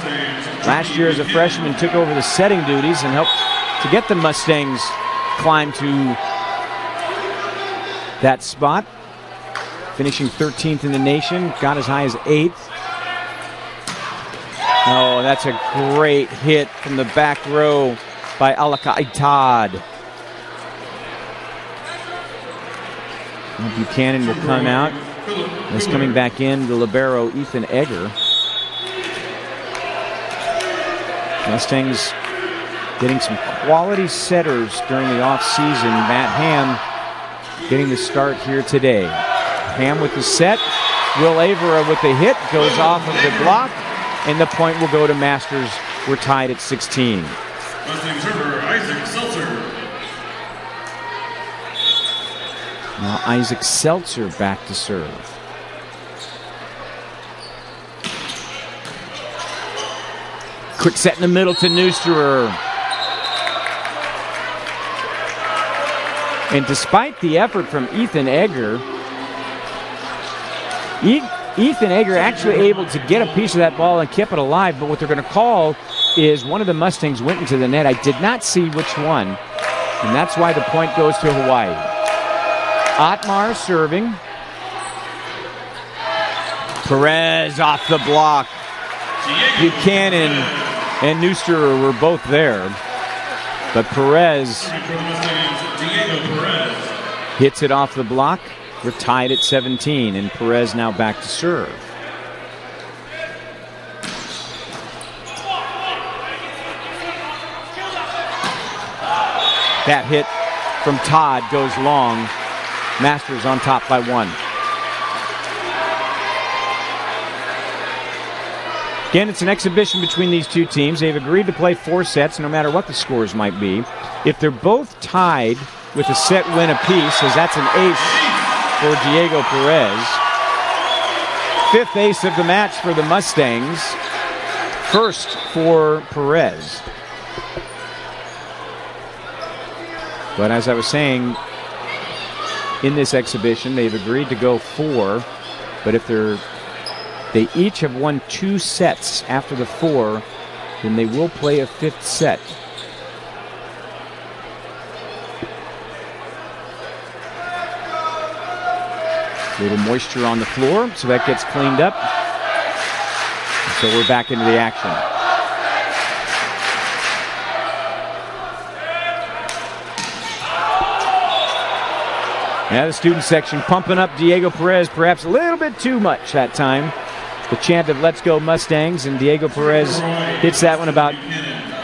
Speaker 1: last year as a freshman, took over the setting duties and helped to get the Mustangs climb to that spot. Finishing 13th in the nation, got as high as 8th. Oh, that's a great hit from the back row by Alaka Itad. Buchanan will come out. He's coming back in, the libero Ethan Egger. Mustangs getting some quality setters during the offseason. Matt Ham getting the start here today. Ham with the set. Will Avera with the hit. Goes off of the block. And the point will go to Masters. We're tied at 16.
Speaker 2: Mustang server Isaac Seltzer.
Speaker 1: Now Isaac Seltzer back to serve. Quick set in the middle to Neusterer. And despite the effort from Ethan Egger, Ethan Egger actually able to get a piece of that ball and keep it alive, but what they're going to call is one of the Mustangs went into the net. I did not see which one, and that's why the point goes to Hawaii. Otmar serving. Perez off the block. Buchanan and Neusterer were both there, but Perez hits it off the block. We're tied at 17, and Perez now back to serve. That hit from Todd goes long. Masters on top by 1. Again, it's an exhibition between these two teams. They've agreed to play 4 sets no matter what the scores might be. If they're both tied with a set win apiece, as that's an ace for Diego Perez. 5th ace of the match for the Mustangs. 1st for Perez. But as I was saying, in this exhibition, they've agreed to go 4. But if they each have won 2 sets after the 4, then they will play a 5th set. A little moisture on the floor, so that gets cleaned up. So we're back into the action. Now the student section pumping up Diego Perez perhaps a little bit too much that time. The chant of "Let's Go Mustangs," and Diego Perez hits that one about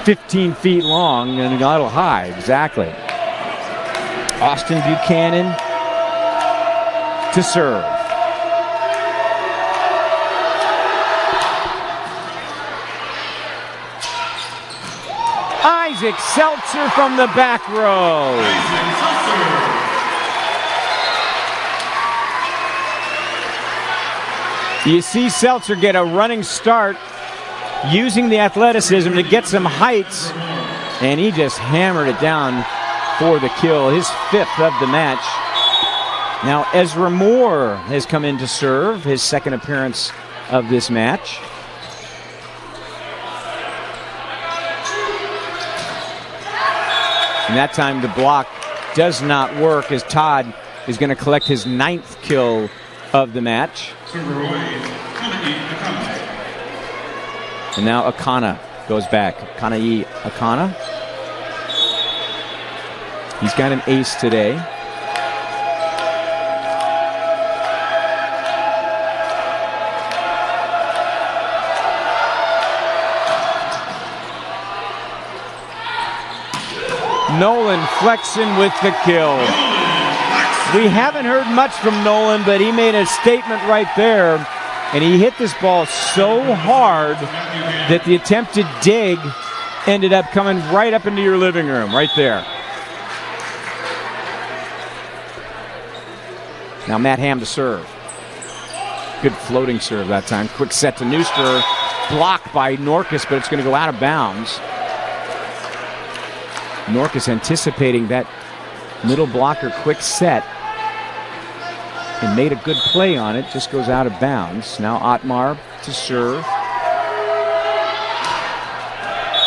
Speaker 1: 15 feet long and a little high, exactly. Austin Buchanan to serve. Isaac Seltzer from the back row. You see Seltzer get a running start using the athleticism to get some heights, and he just hammered it down for the kill, his 5th of the match. Now Ezra Moore has come in to serve, his 2nd appearance of this match. And that time the block does not work as Todd is going to collect his 9th kill of the match. And now Akana goes back. Kanai Akana. He's got an ace today. Nolan flexing with the kill. We haven't heard much from Nolan, but he made a statement right there, and he hit this ball so hard that the attempted dig ended up coming right up into your living room, right there. Now Matt Ham to serve. Good floating serve that time. Quick set to Neusterer. Blocked by Norkus, but it's going to go out of bounds. Norkus anticipating that middle blocker quick set and made a good play on it. Just goes out of bounds. Now Otmar to serve.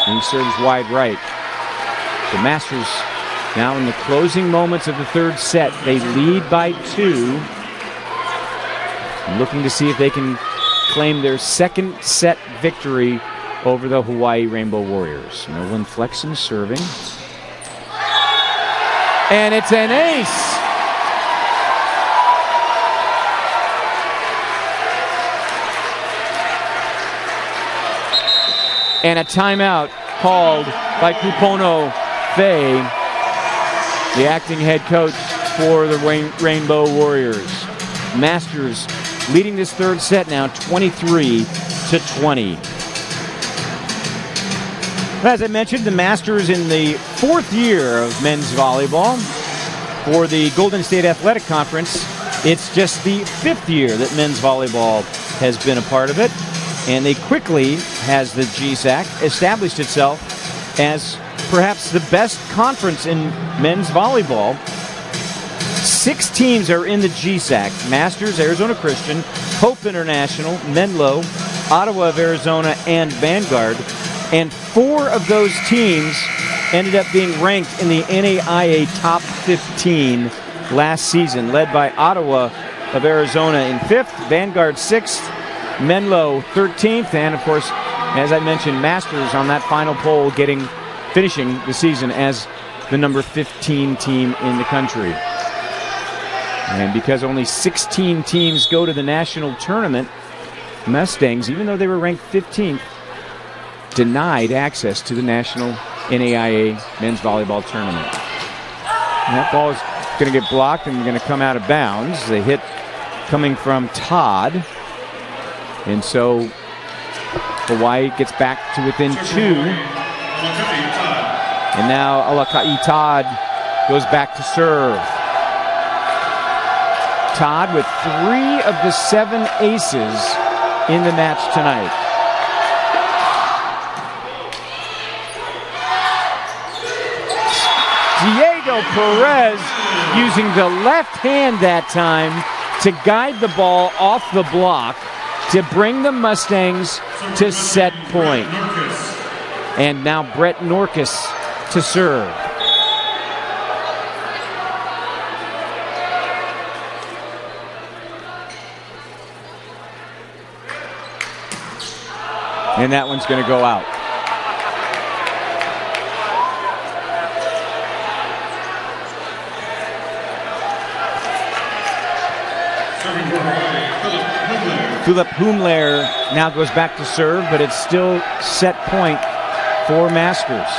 Speaker 1: And he serves wide right. The Masters now in the closing moments of the third set. They lead by 2. Looking to see if they can claim their second set victory over the Hawaii Rainbow Warriors. Nolan Flexen serving. And it's an ace! And a timeout called by Kupono Fei, the acting head coach for the Rainbow Warriors. Masters leading this third set now 23-20. As I mentioned, the Masters in the 4th year of men's volleyball. For the Golden State Athletic Conference, it's just the 5th year that men's volleyball has been a part of it. And they quickly, has the GSAC, established itself as perhaps the best conference in men's volleyball. 6 teams are in the GSAC: Masters, Arizona Christian, Hope International, Menlo, Ottawa of Arizona, and Vanguard. And 4 of those teams ended up being ranked in the NAIA Top 15 last season, led by Ottawa of Arizona in 5th, Vanguard 6th, Menlo 13th, and of course, as I mentioned, Masters on that final poll finishing the season as the number 15 team in the country. And because only 16 teams go to the national tournament, Mustangs, even though they were ranked 15th, denied access to the national NAIA men's volleyball tournament. And that ball is going to get blocked and going to come out of bounds. The hit coming from Todd. And so Hawaii gets back to within 2. And now Alakai Todd goes back to serve. Todd with 3 of the 7 aces in the match tonight. Diego Perez using the left hand that time to guide the ball off the block to bring the Mustangs to set point. And now Brett Norkus to serve. And that one's going to go out. Philip Humler now goes back to serve, but it's still set point for Masters.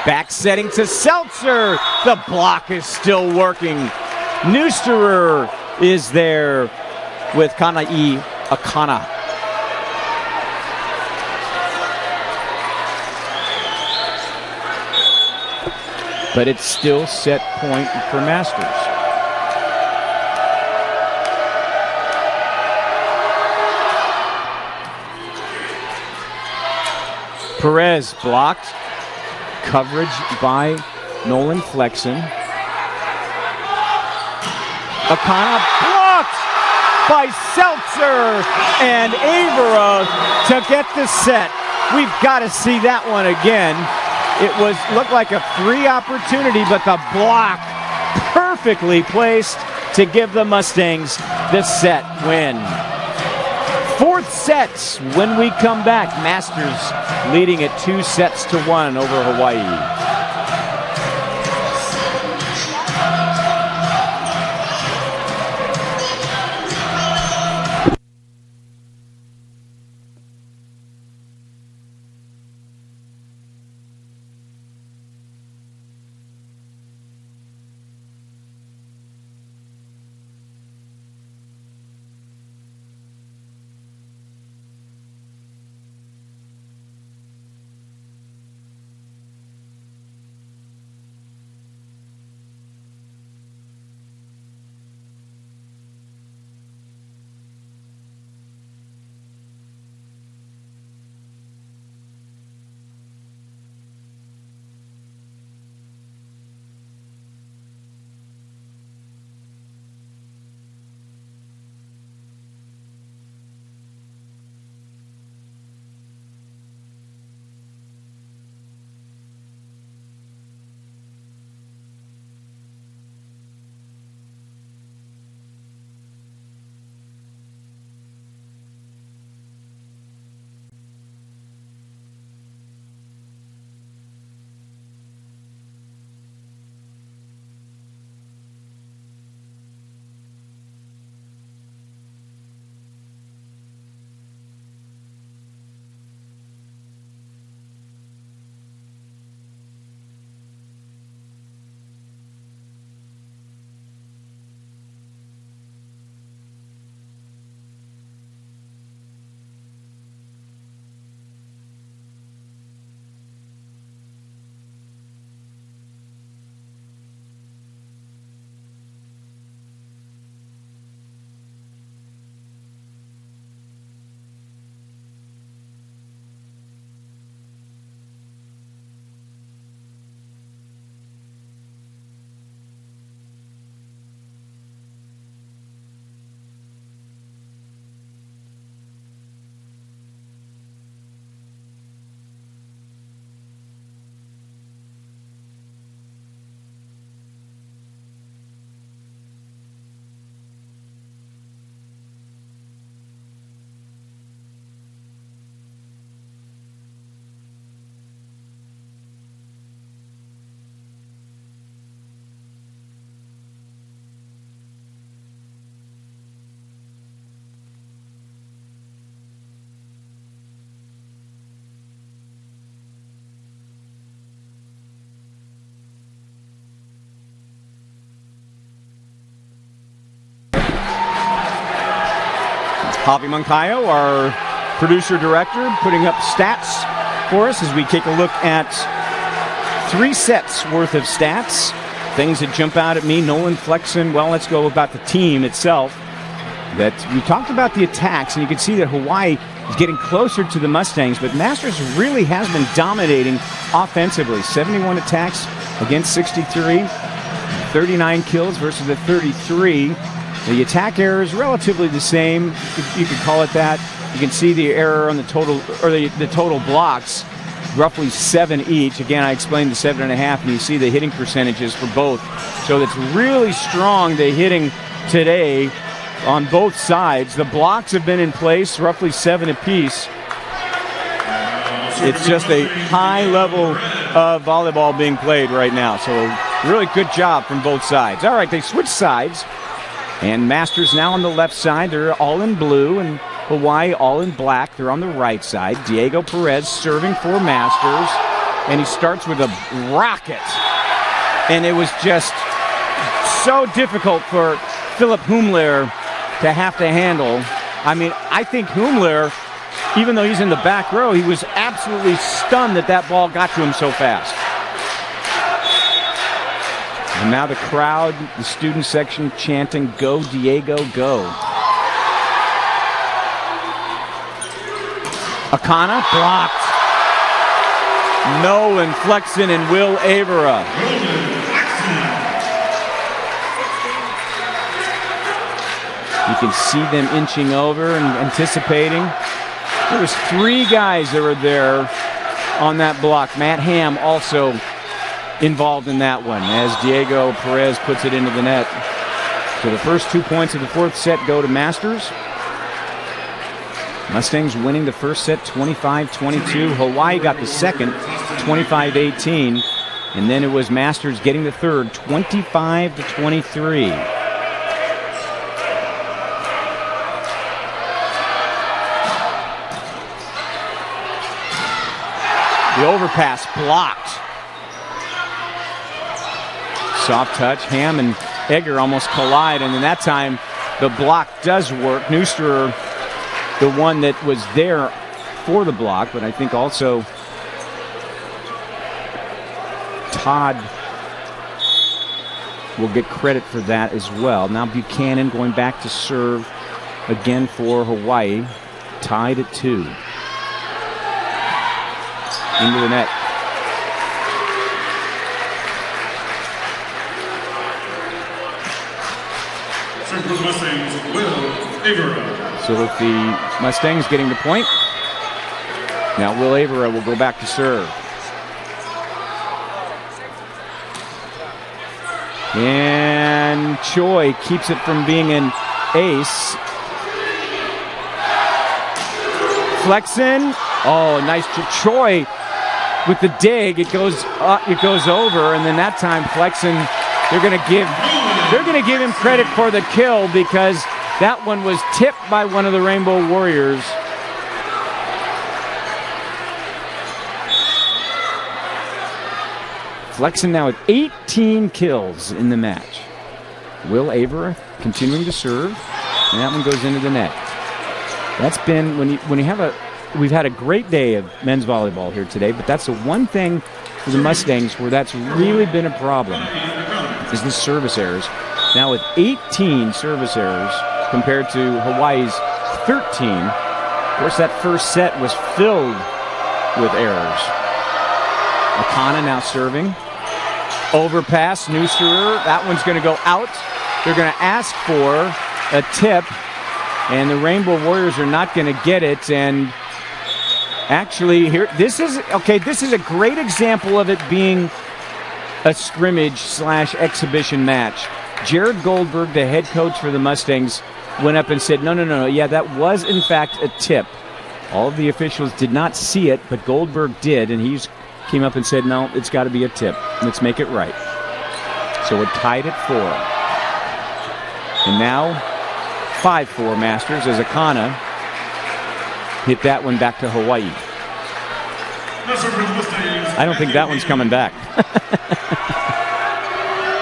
Speaker 1: Back setting to Seltzer. The block is still working. Neusterer is there with Kanai Akana. But it's still set point for Masters. Perez blocked. Coverage by Nolan Flexen. Akana blocked by Seltzer and Avera to get the set. We've got to see that one again. It looked like a free opportunity, but the block perfectly placed to give the Mustangs the set win. 4th sets when we come back. Masters leading at 2-1 over Hawaii. Javi Moncayo, our producer-director, putting up stats for us as we take a look at 3 sets worth of stats. Things that jump out at me. Nolan Flexen, well, let's go about the team itself. That we talked about the attacks, and you can see that Hawaii is getting closer to the Mustangs, but Masters really has been dominating offensively. 71 attacks against 63, 39 kills versus the 33. The attack error is relatively the same. You could call it that. You can see the error on the total, or the total blocks, roughly 7 each. Again, I explained the 7.5, and you see the hitting percentages for both. So it's really strong, the hitting today on both sides. The blocks have been in place, roughly 7 apiece. It's just a high level of volleyball being played right now. So really good job from both sides. All right, they switch sides. And Masters now on the left side. They're all in blue, and Hawaii all in black. They're on the right side. Diego Perez serving for Masters. And he starts with a rocket. And it was just so difficult for Philip Humler to have to handle. I mean, I think Humler, even though he's in the back row, he was absolutely stunned that that ball got to him so fast. And now the crowd, the student section chanting, "Go, Diego, go." Akana blocked. Nolan Flexen and Will Avera. You can see them inching over and anticipating. There was 3 guys that were there on that block. Matt Ham also involved in that one as Diego Perez puts it into the net. So the first 2 points of the 4th set go to Masters. Mustangs winning the first set 25-22. Hawaii got the second 25-18. And then it was Masters getting the third 25-23. The overpass blocked. Soft touch. Ham and Egger almost collide, and then that time the block does work. Neusterer, the one that was there for the block, but I think also Todd will get credit for that as well. Now Buchanan going back to serve again for Hawaii, tied at 2. Into the net. So with the Mustangs getting the point, now Will Avera will go back to serve. And Choi keeps it from being an ace. Flexen. Oh, nice. Choi with the dig. It goes over, and then that time Flexen, they're going to give him credit for the kill because that one was tipped by one of the Rainbow Warriors. Flexen now with 18 kills in the match. Will Avera continuing to serve, and that one goes into the net. That's been when you have a. We've had a great day of men's volleyball here today, but that's the one thing for the Mustangs where that's really been a problem is the service errors. Now with 18 service errors compared to Hawaii's 13. Of course, that first set was filled with errors. Akana now serving. Overpass, Neusterer. That one's going to go out. They're going to ask for a tip, and the Rainbow Warriors are not going to get it. And actually, this is a great example of it being a scrimmage/exhibition match. Jared Goldberg, the head coach for the Mustangs, went up and said, no, yeah, that was in fact a tip. All of the officials did not see it, but Goldberg did, and he came up and said, no, it's got to be a tip. Let's make it right. So it tied at 4. And now 5-4 Masters as Akana hit that one back to Hawaii. I don't think that one's coming back.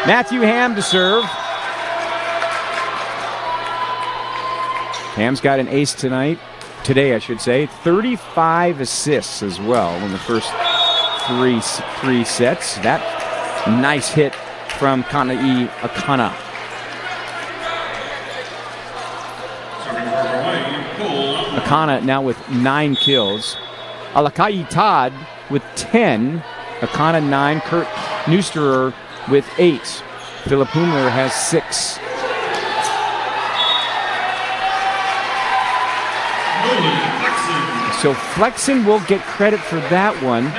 Speaker 1: Matthew Ham to serve. Ham's got an ace today, I should say. 35 assists as well in the first three sets. That nice hit from Kana'i Akana. Akana now with 9 kills. Alakai Todd with 10. Akana 9. Kurt Neusterer with 8. Philip Humler has 6. So Flexen will get credit for that one.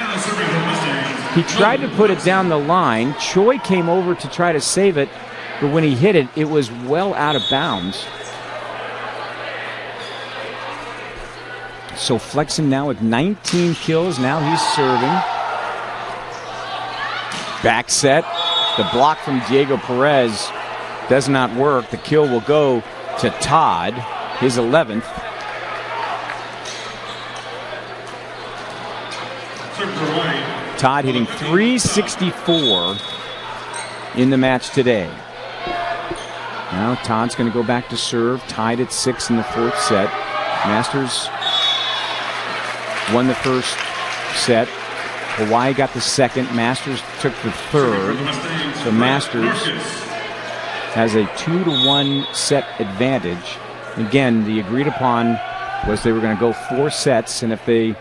Speaker 1: He tried to put it down the line. Choi came over to try to save it, but when he hit it, it was well out of bounds. So Flexen now with 19 kills. Now he's serving. Back set. The block from Diego Perez does not work. The kill will go to Todd, his 11th. Todd hitting .364 in the match today. Now Todd's going to go back to serve. Tied at 6 in the 4th set. Masters won the first set. Hawaii got the second. Masters took the third. So Masters has a 2-1 set advantage. Again, the agreed upon was they were going to go 4 sets, and if the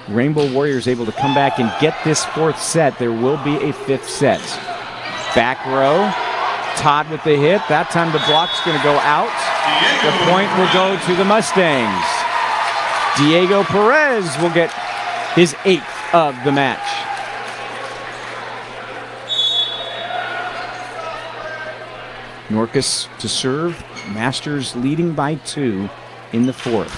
Speaker 1: Rainbow Warriors able to come back and get this 4th set, there will be a 5th set. Back row, Todd with the hit. That time the block's going to go out. The point will go to the Mustangs. Diego Perez will get his 8th of the match. Norcus to serve. Masters leading by 2 in the 4th.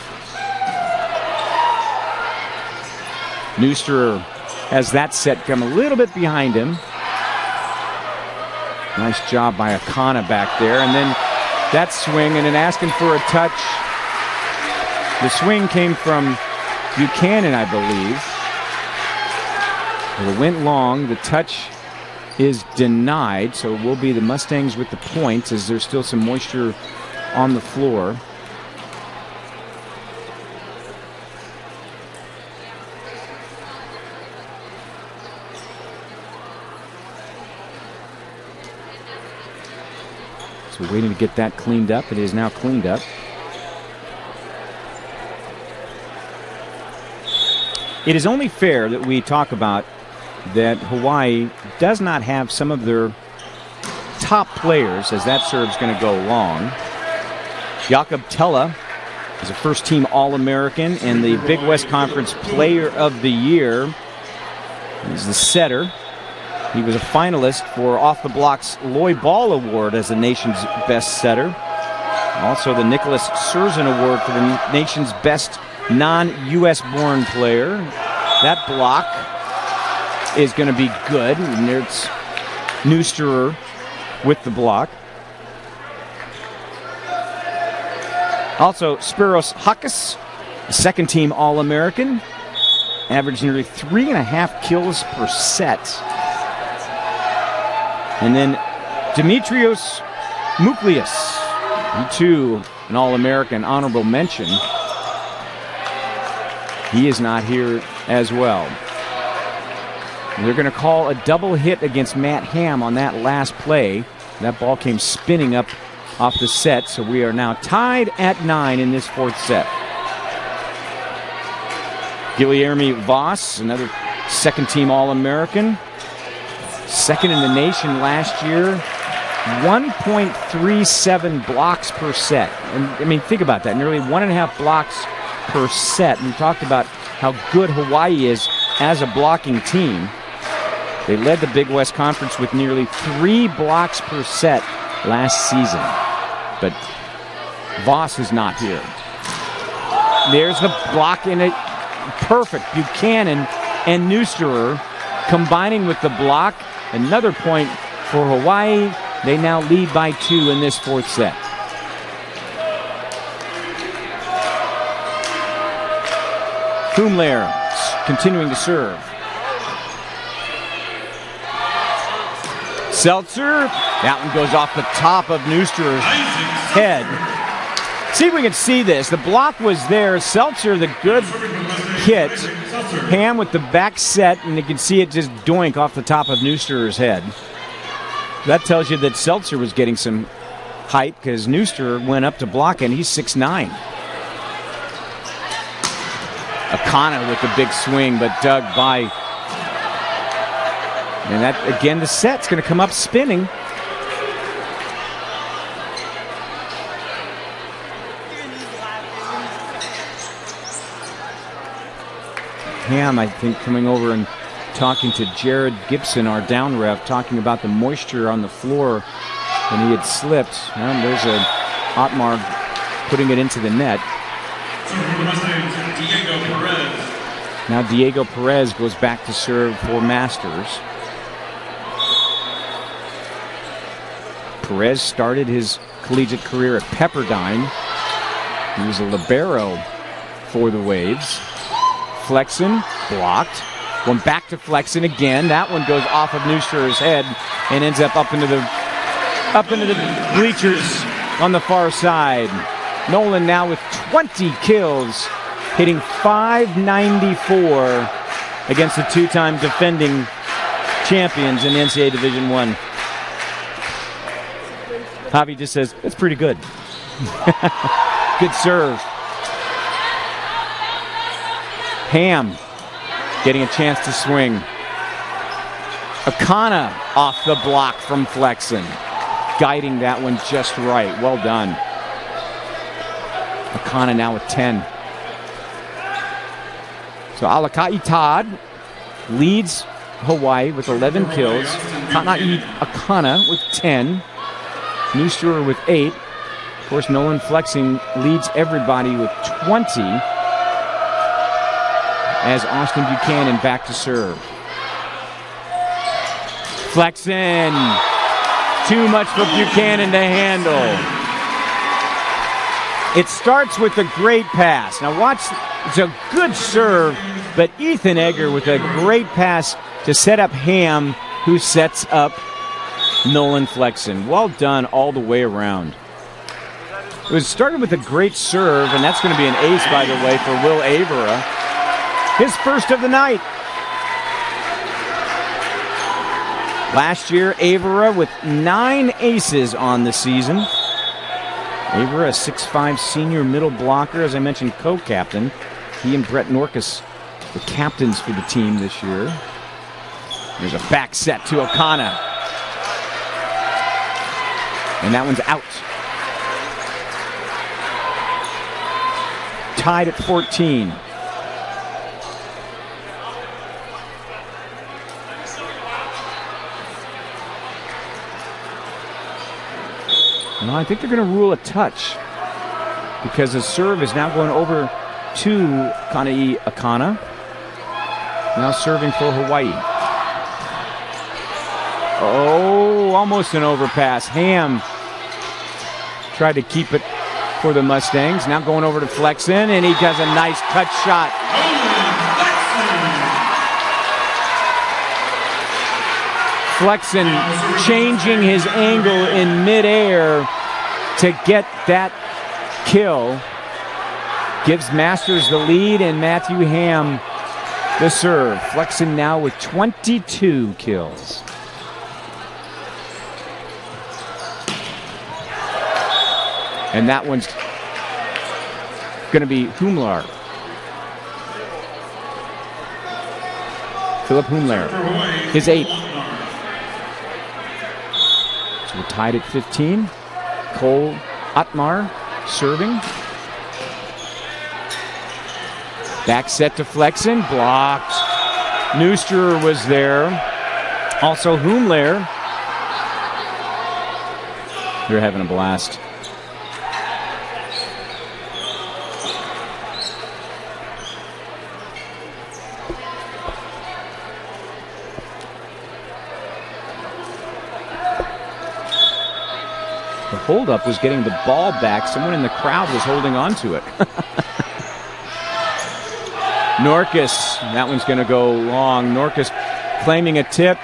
Speaker 1: Neusterer has that set come a little bit behind him. Nice job by Akana back there. And then that swing and then asking for a touch. The swing came from Buchanan, I believe. It went long. The touch is denied, so it will be the Mustangs with the points as there's still some moisture on the floor. So waiting to get that cleaned up. It is now cleaned up. It is only fair that we talk about that Hawaii does not have some of their top players, as that serve's going to go long. Jakob Tella is a first-team All-American and the Big West Conference Player of the Year. He's the setter. He was a finalist for Off the Block's Loy Ball Award as the nation's best setter. Also the Nicholas Surzan Award for the nation's best non-U.S. born player. That block is going to be good. And there's Neusterer with the block. Also Spiros Hakis, a second-team All-American, averaged nearly 3.5 kills per set. And then Dimitrios Mouklias, he too an All-American, honorable mention. He is not here as well. They're going to call a double hit against Matt Ham on that last play. That ball came spinning up off the set, so we are now tied at 9 in this 4th set. Guilherme Voss, another second-team All-American. Second in the nation last year. 1.37 blocks per set. And I mean, think about that. Nearly 1.5 blocks per set. We talked about how good Hawaii is as a blocking team. They led the Big West Conference with nearly 3 blocks per set last season. But Voss is not here. There's the block in it. Perfect. Buchanan and Neusterer combining with the block. Another point for Hawaii. They now lead by 2 in this 4th set. Humler continuing to serve. Seltzer. That one goes off the top of Neusterer's head. See if we can see this. The block was there. Seltzer, the good hit. Ham with the back set, and you can see it just doink off the top of Neuster's head. That tells you that Seltzer was getting some height because Neuster went up to block, and he's 6'9". Akana with the big swing, but dug by. And that, again, the set's going to come up spinning. Ham, I think, coming over and talking to Jared Gibson, our down ref, talking about the moisture on the floor when he had slipped. And there's a Otmar putting it into the net. Now Diego Perez goes back to serve for Masters. Perez started his collegiate career at Pepperdine. He was a libero for the Waves. Flexen, blocked. One back to Flexen again. That one goes off of Neuster's head and ends up into the bleachers on the far side. Nolan now with 20 kills, hitting .594 against the two-time defending champions in NCAA Division I. Javi just says, that's pretty good. Good serve. Ham getting a chance to swing. Akana off the block from Flexen. Guiding that one just right. Well done. Akana now with 10. So Alakai Todd leads Hawaii with 11 kills. Kana'i Akana with 10. Neuster with 8. Of course, Nolan Flexen leads everybody with 20. As Austin Buchanan back to serve. Flexen. Too much for Buchanan to handle. It starts with a great pass. Now watch, it's a good serve, but Ethan Egger with a great pass to set up Ham, who sets up Nolan Flexen. Well done all the way around. It was started with a great serve, and that's going to be an ace, by the way, for Will Avera. His first of the night. Last year, Avera with 9 aces on the season. Avera, a 6'5" senior middle blocker, as I mentioned, co-captain. He and Brett Norkus, the captains for the team this year. There's a back set to Akana. And that one's out. Tied at 14. Well, I think they're going to rule a touch because the serve is now going over to Kana'i Akana. Now serving for Hawaii. Oh, almost an overpass. Ham tried to keep it for the Mustangs. Now going over to Flexen, and he does a nice cut shot. Flexen changing his angle in midair to get that kill. Gives Masters the lead and Matthew Ham the serve. Flexen now with 22 kills. And that one's going to be Humlar. Philip Humlar, his 8th. So we're tied at 15. Cole Otmar serving. Back set to Flexen, blocked. Neuster was there. Also Humlar. They're having a blast. The holdup was getting the ball back. Someone in the crowd was holding on to it. Norkus, that one's going to go long. Norkus claiming a tip.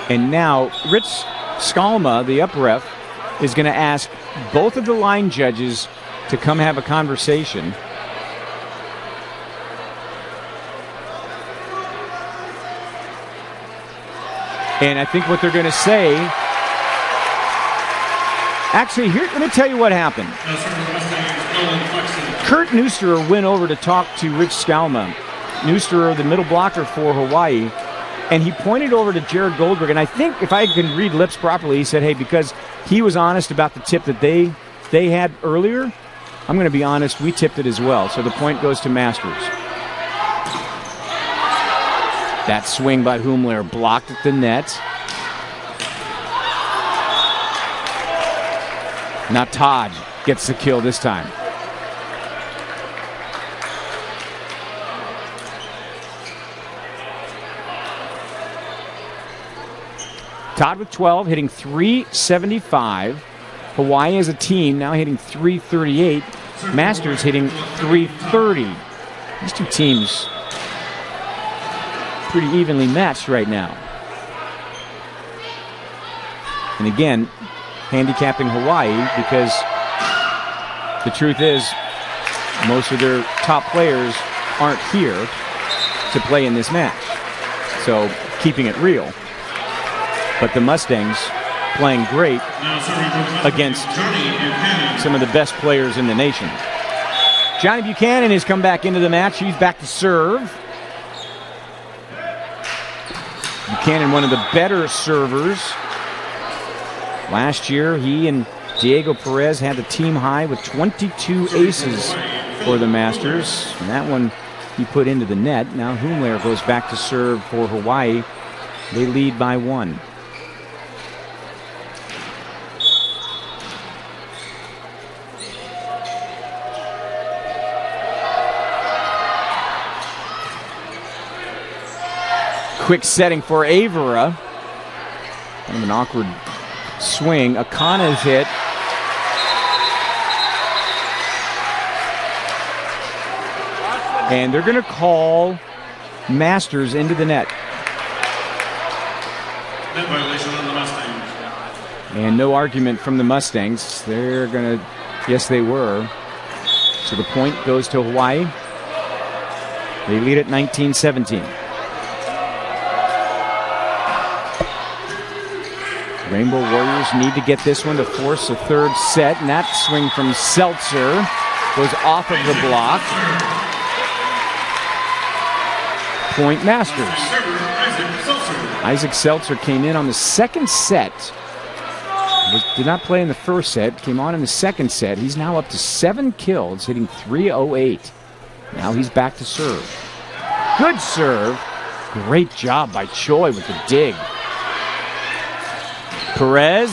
Speaker 1: And now, Rich Skalma, the up ref, is going to ask both of the line judges to come have a conversation. And I think what they're going to say... Actually, here, let me tell you what happened. Kurt Neusterer went over to talk to Rich Skalma, Neusterer, the middle blocker for Hawaii, and he pointed over to Jared Goldberg, and I think, if I can read lips properly, he said, hey, because he was honest about the tip that they had earlier, I'm going to be honest, we tipped it as well. So the point goes to Masters. That swing by Humler blocked at the net. Now Todd gets the kill this time. Todd with 12, hitting .375. Hawaii as a team now hitting .338. Masters hitting .330. These two teams pretty evenly matched right now. And again, handicapping Hawaii because the truth is most of their top players aren't here to play in this match. So keeping it real. But the Mustangs playing great against some of the best players in the nation. Johnny Buchanan has come back into the match. He's back to serve. Buchanan, one of the better servers. Last year, he and Diego Perez had the team high with 22 aces for the Masters. And that one he put into the net. Now Humler goes back to serve for Hawaii. They lead by 1. Quick setting for Avera. Kind of an awkward swing. Akana's hit. And they're going to call Masters into the net.
Speaker 2: Net violation on the Mustangs.
Speaker 1: And no argument from the Mustangs. They're going to, yes, they were. So the point goes to Hawaii. They lead at 19-17. Rainbow Warriors need to get this one to force a third set, and that swing from Seltzer goes off of the block. Point Masters. Isaac Seltzer came in on the second set. Did not play in the first set, came on in the second set. He's now up to 7 kills, hitting .308. Now he's back to serve. Good serve. Great job by Choi with the dig. Perez,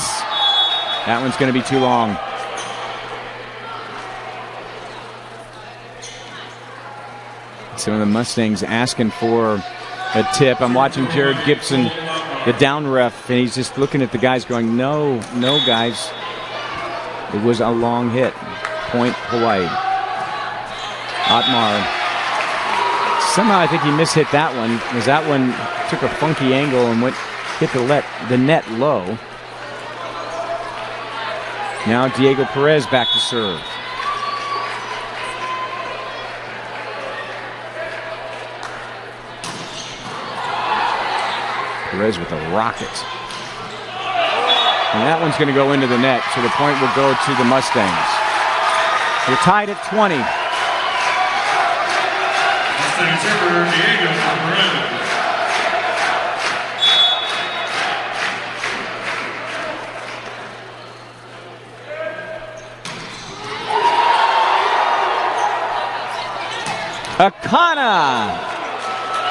Speaker 1: that one's going to be too long. Some of the Mustangs asking for a tip. I'm watching Jared Gibson, the down ref, and he's just looking at the guys going, no, guys. It was a long hit. Point Hawaii. Otmar. Somehow I think he mishit that one, because that one took a funky angle and hit the net low. Now Diego Perez back to serve. Perez with a rocket. And that one's going to go into the net, so the point will go to the Mustangs. They're tied at 20.
Speaker 2: Mustang server Diego Perez.
Speaker 1: Akana!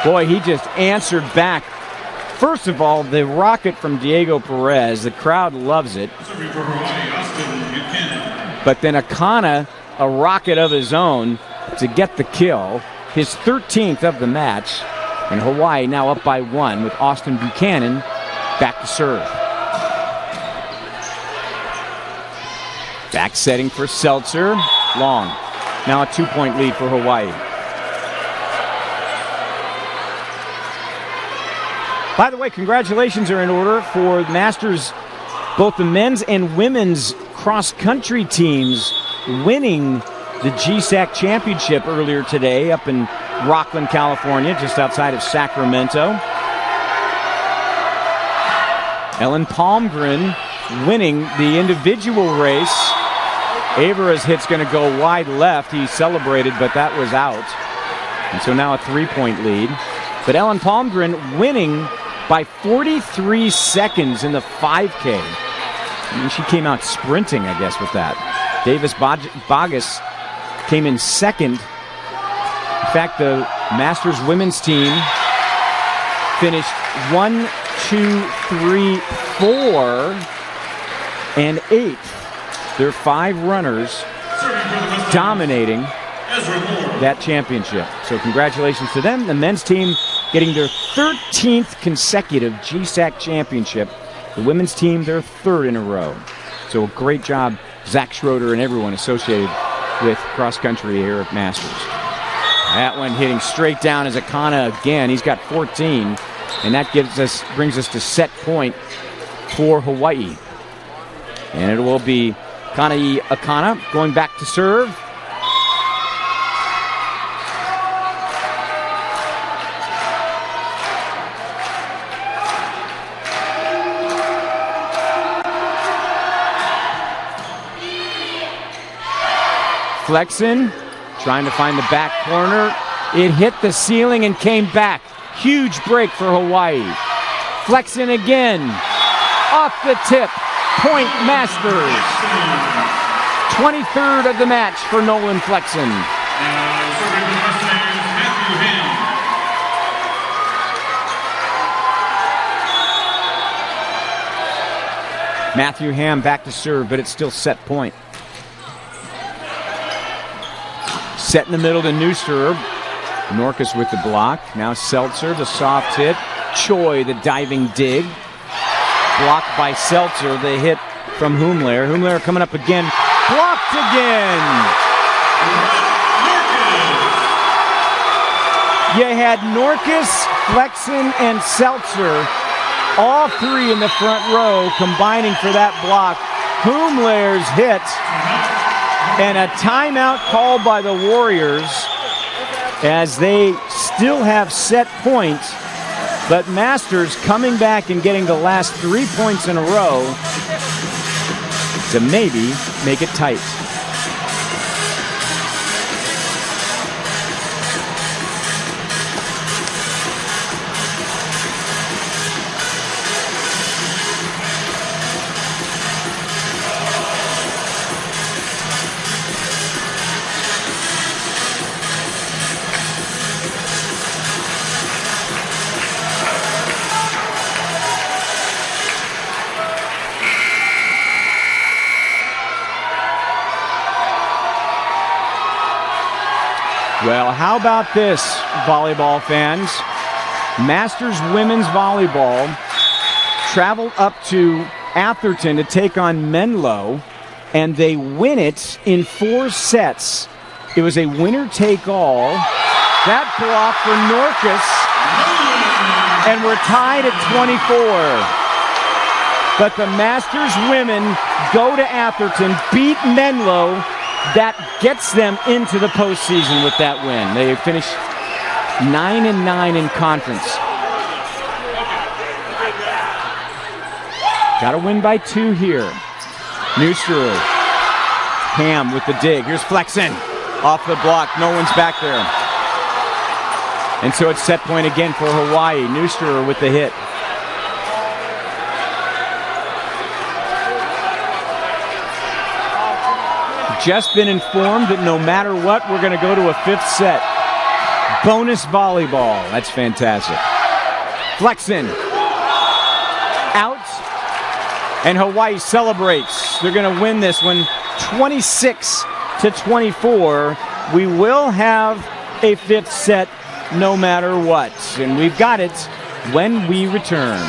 Speaker 1: Boy, he just answered back. First of all, the rocket from Diego Perez. The crowd loves it. But then Akana, a rocket of his own to get the kill. His 13th of the match. And Hawaii now up by 1 with Austin Buchanan back to serve. Back setting for Seltzer. Long. Now a 2-point lead for Hawaii. By the way, congratulations are in order for Masters both the men's and women's cross-country teams winning the GSAC championship earlier today up in Rockland, California, just outside of Sacramento. Ellen Palmgren winning the individual race. Avera's hit's going to go wide left. He celebrated, but that was out. And so now a 3-point lead. But Ellen Palmgren winning by 43 seconds in the 5K. I mean, she came out sprinting, I guess, with that. Davis Bogus came in second. In fact, the Masters women's team finished 1, 2, 3, 4, and 8th. There are 5 runners dominating that championship. So congratulations to them. The men's team getting their 13th consecutive GSAC championship. The women's team, their 3rd in a row. So a great job, Zach Schroeder and everyone associated with cross-country here at Masters. That one hitting straight down is Akana again. He's got 14, and that brings us to set point for Hawaii. And it will be Kanai Akana going back to serve. Flexen, trying to find the back corner. It hit the ceiling and came back. Huge break for Hawaii. Flexen again. Off the tip. Point Masters. 23rd of the match for Nolan Flexen. Matthew Ham back to serve, but it's still set point. Set in the middle to Neuster. Norkus with the block. Now Seltzer, the soft hit. Choi, the diving dig. Blocked by Seltzer. The hit from Humler. Humler coming up again. Blocked again. You had Norkus, Flexen, and Seltzer, all 3 in the front row, combining for that block. Humler's hit. And a timeout called by the Warriors as they still have set points, but Masters coming back and getting the last 3 points in a row to maybe make it tight. Well, how about this, volleyball fans? Masters Women's Volleyball traveled up to Atherton to take on Menlo, and they win it in 4 sets. It was a winner-take-all. That block for Norkus, and we're tied at 24. But the Masters women go to Atherton, beat Menlo. That gets them into the postseason with that win. They finished 9-9 in conference. Got to win by 2 here. Neuster. Ham with the dig. Here's Flexen. Off the block. No one's back there. And so it's set point again for Hawaii. Neuster with the hit. Just been informed that no matter what, we're going to go to a 5th set. Bonus volleyball. That's fantastic. Flexen. Out. And Hawaii celebrates. They're going to win this one 26-24. We will have a 5th set no matter what. And we've got it when we return.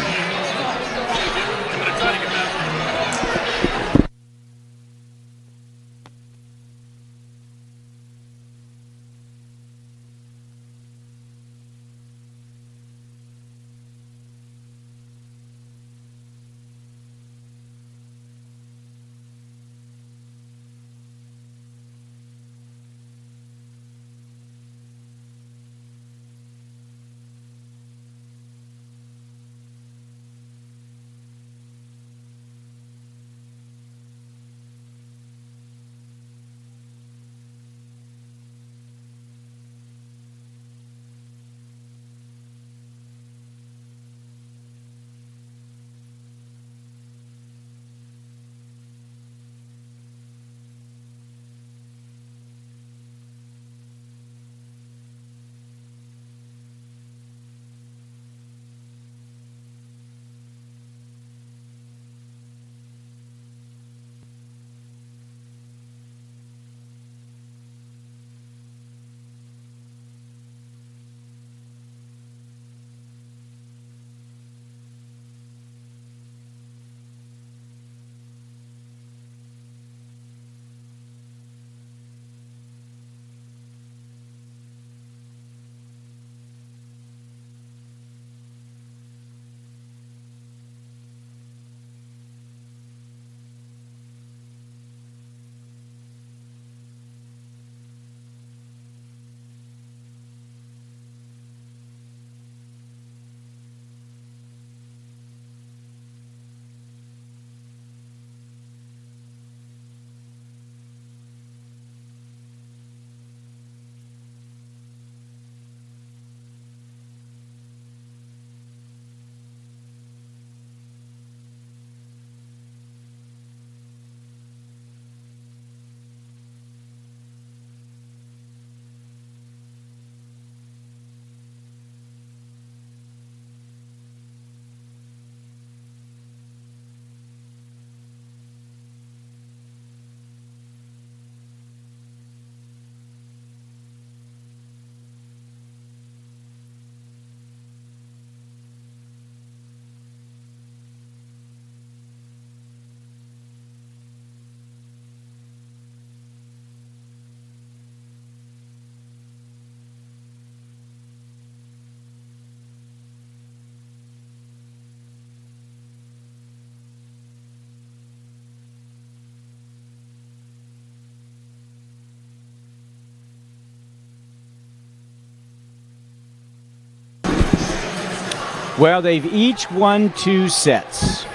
Speaker 1: Well, they've each won 2 sets.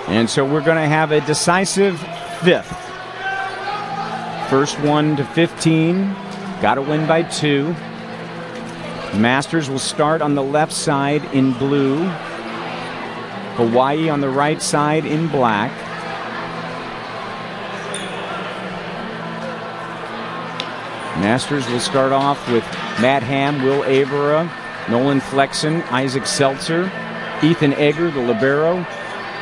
Speaker 1: And so we're going to have a decisive 5th. First one to 15. Got to win by 2. Masters will start on the left side in blue. Hawaii on the right side in black. Masters will start off with Matt Ham, Will Avera, Nolan Flexen, Isaac Seltzer, Ethan Egger, the libero,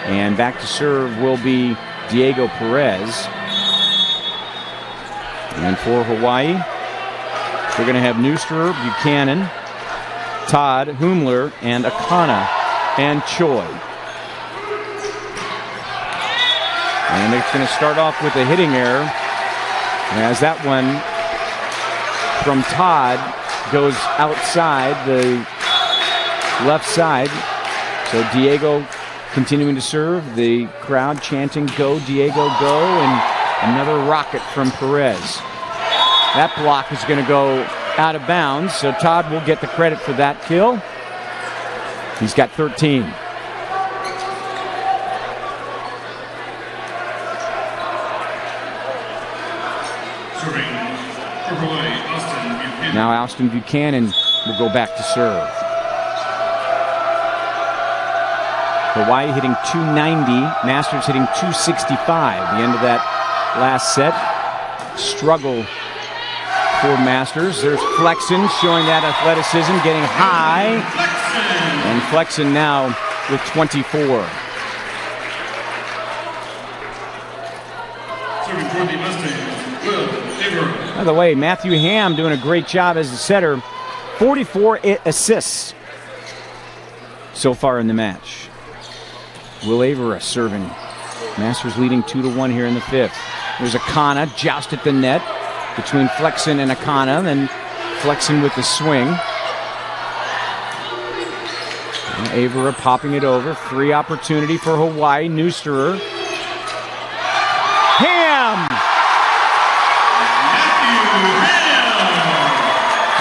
Speaker 1: and back to serve will be Diego Perez. And for Hawaii, we're going to have Neuster, Buchanan, Todd, Humler, and Akana, and Choi. And it's going to start off with a hitting error, as that one from Todd goes outside the left side. So Diego continuing to serve. The crowd chanting, "Go, Diego, go," and another rocket from Perez. That block is going to go out of bounds, so Todd will get the credit for that kill. He's got 13. Now Austin Buchanan will go back to serve. Hawaii hitting 290, Masters hitting 265. The end of that last set. Struggle for Masters. There's Flexen showing that athleticism, getting high. And Flexen now with 24. By the way, Matthew Ham doing a great job as a setter. 44 assists so far in the match. Will Avera serving. Masters leading 2-1 here in the 5th. There's Akana, joust at the net between Flexen and Akana, then Flexen with the swing. And Avera popping it over. Free opportunity for Hawaii. Neusterer. Ham!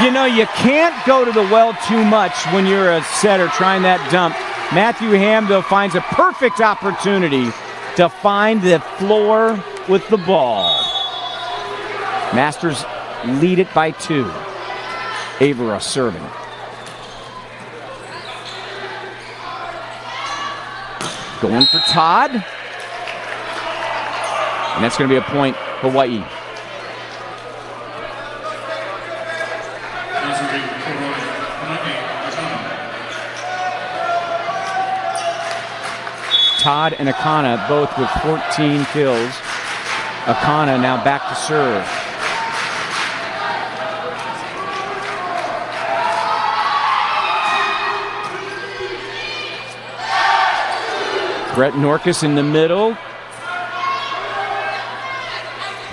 Speaker 1: You know, you can't go to the well too much when you're a setter trying that dump. Matthew Ham, though, finds a perfect opportunity to find the floor with the ball. Masters lead it by 2. Avera serving. Going for Todd. And that's going to be a point, Hawaii. Todd and Akana both with 14 kills. Akana now back to serve. Brett Norkus in the middle.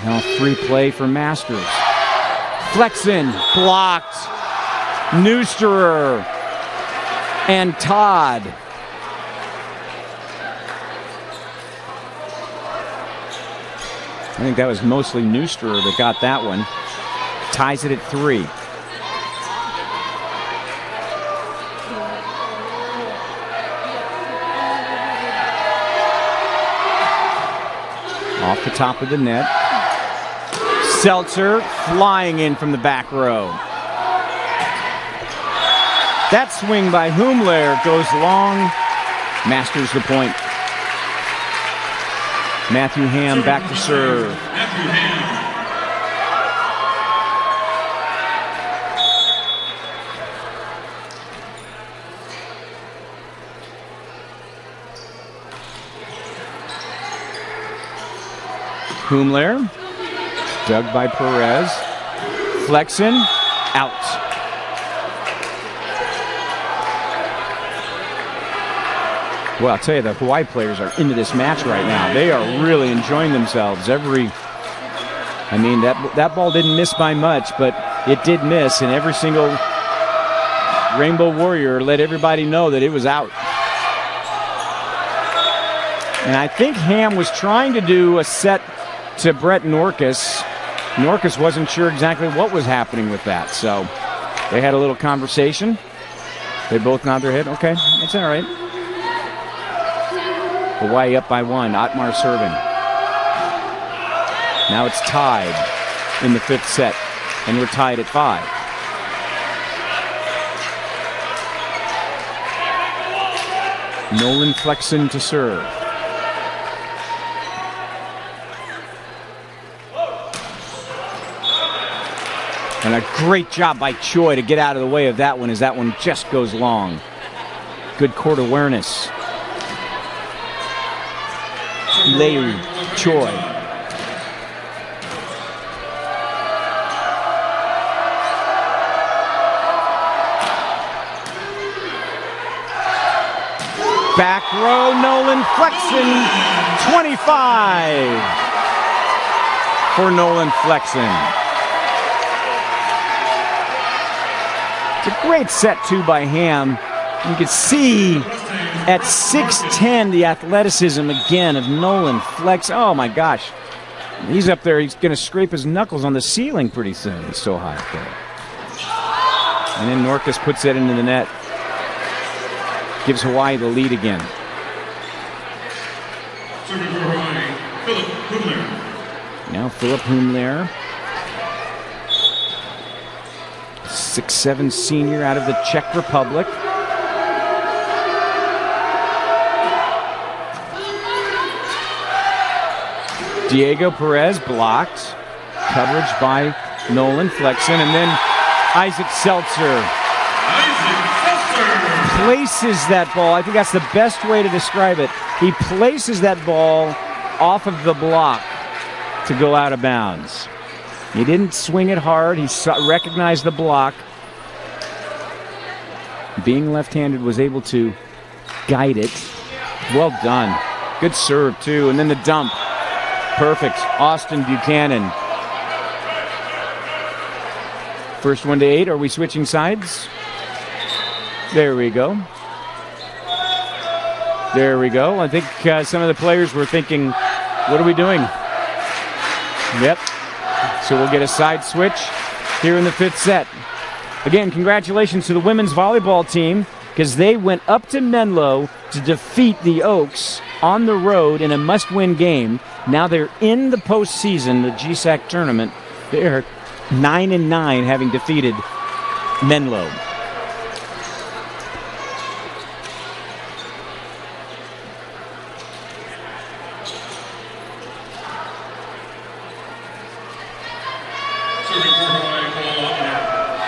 Speaker 1: Now free play for Masters. Flexen blocked. Neusterer and Todd. I think that was mostly Neusterer that got that one. Ties it at 3. Off the top of the net. Seltzer flying in from the back row. That swing by Humler goes long. Masters the point. Matthew Ham back to serve. Humler, dug by Perez. Flexen, out. Well, I'll tell you, the Hawaii players are into this match right now. They are really enjoying themselves. That ball didn't miss by much, but it did miss, and every single Rainbow Warrior let everybody know that it was out. And I think Ham was trying to do a set to Brett Norkus. Norkus wasn't sure exactly what was happening with that, so they had a little conversation. They both nod their head? Okay, that's all right. Hawaii up by 1. Otmar serving. Now it's tied in the 5th set, and we're tied at 5. Nolan Flexen to serve. And a great job by Choi to get out of the way of that one as that one just goes long. Good court awareness. Leu Choi. Back row, Nolan Flexen, 25 for Nolan Flexen. It's a great set, too, by Ham. You can see at 6'10", the athleticism, again, of Nolan Flex. Oh, my gosh. He's up there. He's going to scrape his knuckles on the ceiling pretty soon. He's so high up there. And then Norcus puts that into the net. Gives Hawaii the lead again.
Speaker 2: Serving for Hawaii, Philip Humler.
Speaker 1: Now Philip Humler. 6'7" senior out of the Czech Republic. Diego Perez blocked. Coverage by Nolan Flexen. And then Isaac Seltzer places that ball. I think that's the best way to describe it. He places that ball off of the block to go out of bounds. He didn't swing it hard. He recognized the block. Being left-handed, was able to guide it. Well done. Good serve, too. And then the dump. Perfect. Austin Buchanan. First one to 8. Are we switching sides? There we go. There we go. I think some of the players were thinking, what are we doing? Yep. So we'll get a side switch here in the 5th set. Again, congratulations to the women's volleyball team because they went up to Menlo to defeat the Oaks on the road in a must-win game. Now they're in the postseason, the GSAC tournament. They're 9-9, having defeated Menlo.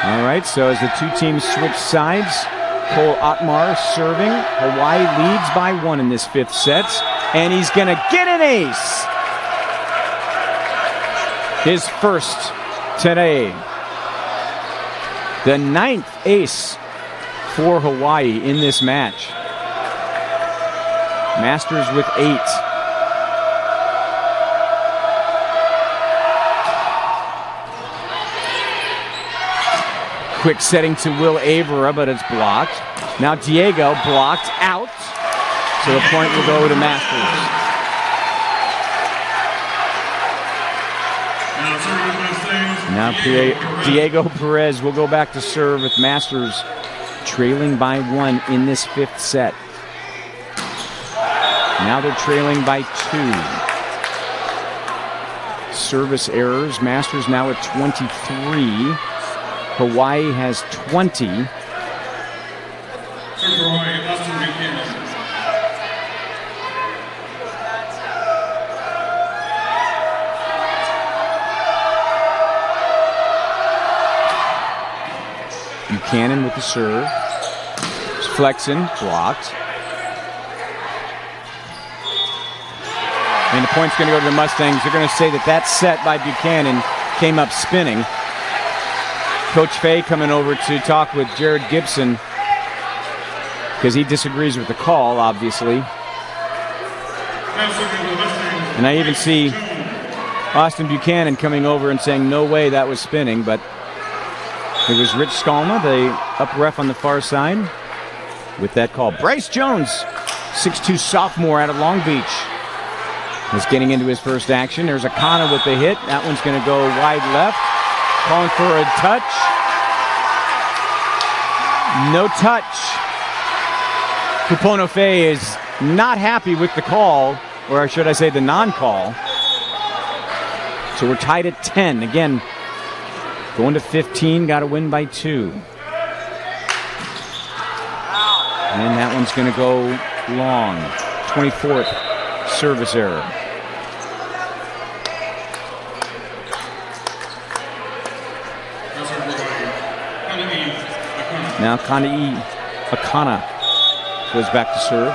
Speaker 1: All right, so as the two teams switch sides, Cole Otmar serving. Hawaii leads by 1 in this 5th set, and he's going to get an ace. His first today. The 9th ace for Hawaii in this match. Masters with 8. Quick setting to Will Avera, but it's blocked. Now Diego blocked out. So the point will go to Masters. Now Diego Perez will go back to serve with Masters trailing by 1 in this 5th set. Now they're trailing by 2. Service errors. Masters now at 23. Hawaii has 20. Buchanan with the serve. Flexen blocked. And the point's going to go to the Mustangs. They're going to say that that set by Buchanan came up spinning. Coach Fay coming over to talk with Jared Gibson because he disagrees with the call, obviously. And I even see Austin Buchanan coming over and saying, no way that was spinning, but it was Rich Skalma, the up ref on the far side, with that call. Bryce Jones, 6'2" sophomore out of Long Beach, is getting into his first action. There's Akana with the hit. That one's going to go wide left. Calling for a touch. No touch. Kupono Fe is not happy with the call, or should I say the non-call. So we're tied at 10. Again, going to 15, got to win by 2. And that one's going to go long. 24th service error. Now Kana'i Akana goes back to serve.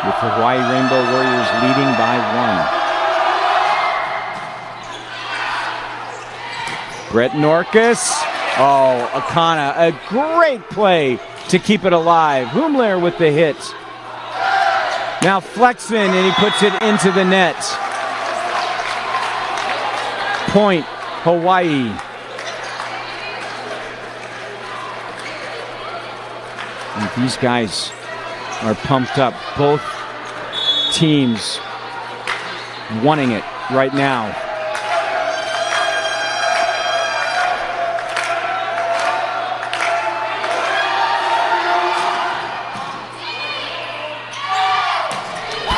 Speaker 1: With the Hawaii Rainbow Warriors leading by 1. Brett Norkus. Oh, Akana, a great play to keep it alive. Humler with the hit. Now Flexen, and he puts it into the net. Point, Hawaii. And these guys are pumped up. Both teams wanting it right now.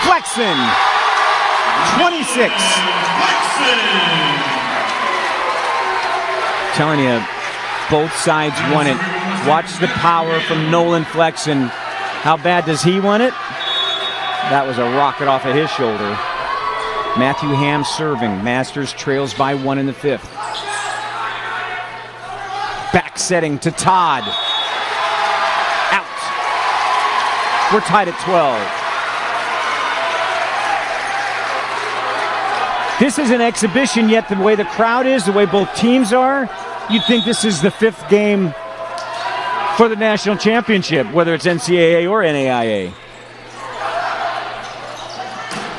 Speaker 1: Flexen, 26. Telling you, both sides want it. Watch the power from Nolan Flexen. How bad does he want it? That was a rocket off of his shoulder. Matthew Ham serving. Masters trails by 1 in the 5th. Back setting to Todd. Out. We're tied at 12. This is an exhibition, yet the way the crowd is, the way both teams are, you'd think this is the 5th game for the national championship, whether it's NCAA or NAIA.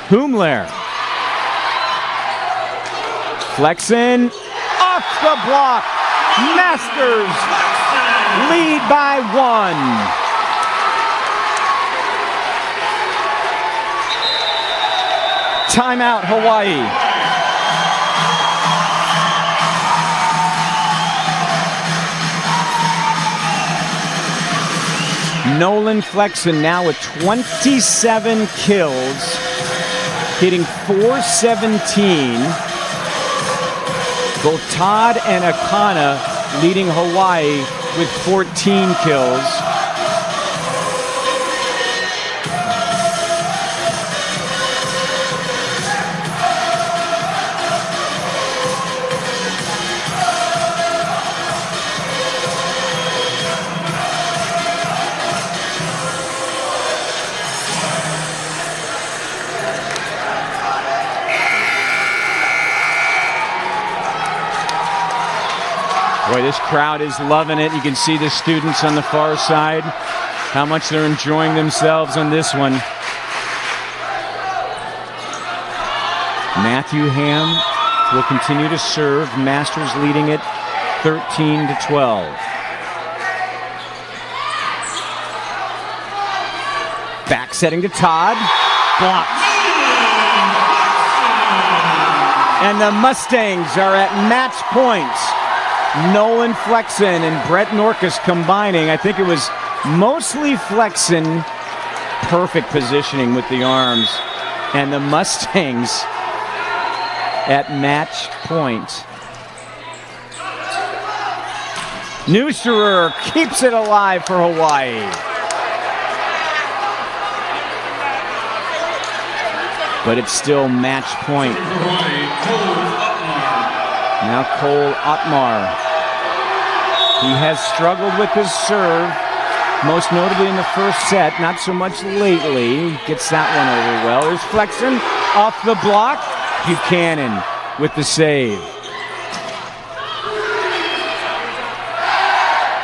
Speaker 1: Humler. Flexen. Off the block. Masters lead by 1. Timeout, Hawaii. Nolan Flexen now with 27 kills, hitting .417. Both Todd and Akana leading Hawaii with 14 kills. Boy, this crowd is loving it. You can see the students on the far side, how much they're enjoying themselves on this one. Matthew Ham will continue to serve. Masters leading it 13-12. Back setting to Todd. Blocked. And the Mustangs are at match point. Nolan Flexen and Brett Norkus combining. I think it was mostly Flexen. Perfect positioning with the arms. And the Mustangs at match point. Neusterer keeps it alive for Hawaii. But it's still match point. Now Cole Otmar. He has struggled with his serve, most notably in the first set, not so much lately. Gets that one over well. There's Flexen off the block. Buchanan with the save.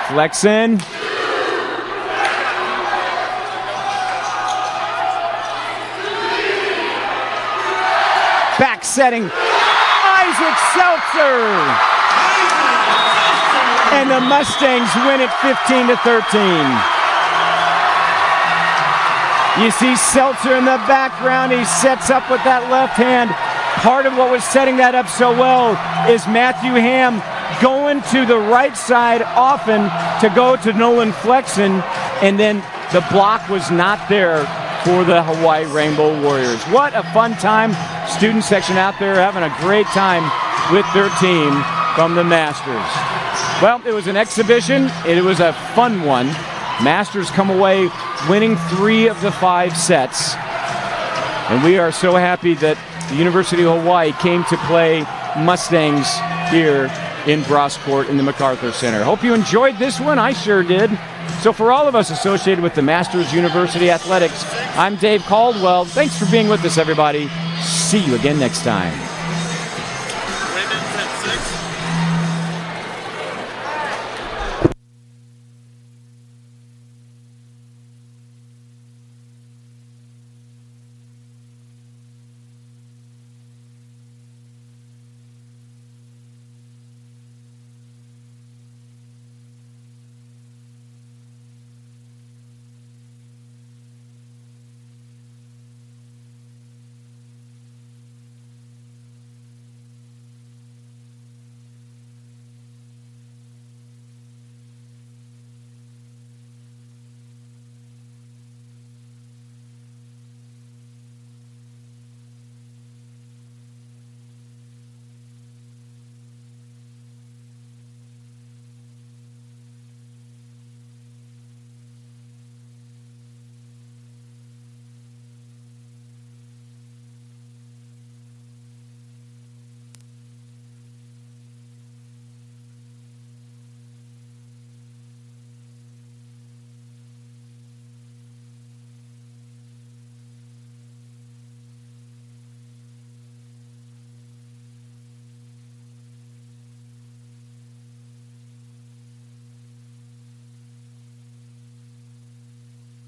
Speaker 1: Flexen. Back setting. Isaac Seltzer. And the Mustangs win it 15-13. You see Seltzer in the background. He sets up with that left hand. part of what was setting that up so well is Matthew Ham going to the right side often to go to Nolan Flexen, and then the block was not there for the Hawaii Rainbow Warriors. What a fun time. Student section out there having a great time with their team from the Masters. Well, it was an exhibition. It was a fun one. Masters come away winning 3 of the 5 sets. And we are so happy that the University of Hawaii came to play Mustangs here in Broscourt in the MacArthur Center. Hope you enjoyed this one. I sure did. So for all of us associated with the Masters University Athletics, I'm Dave Caldwell. Thanks for being with us, everybody. See you again next time.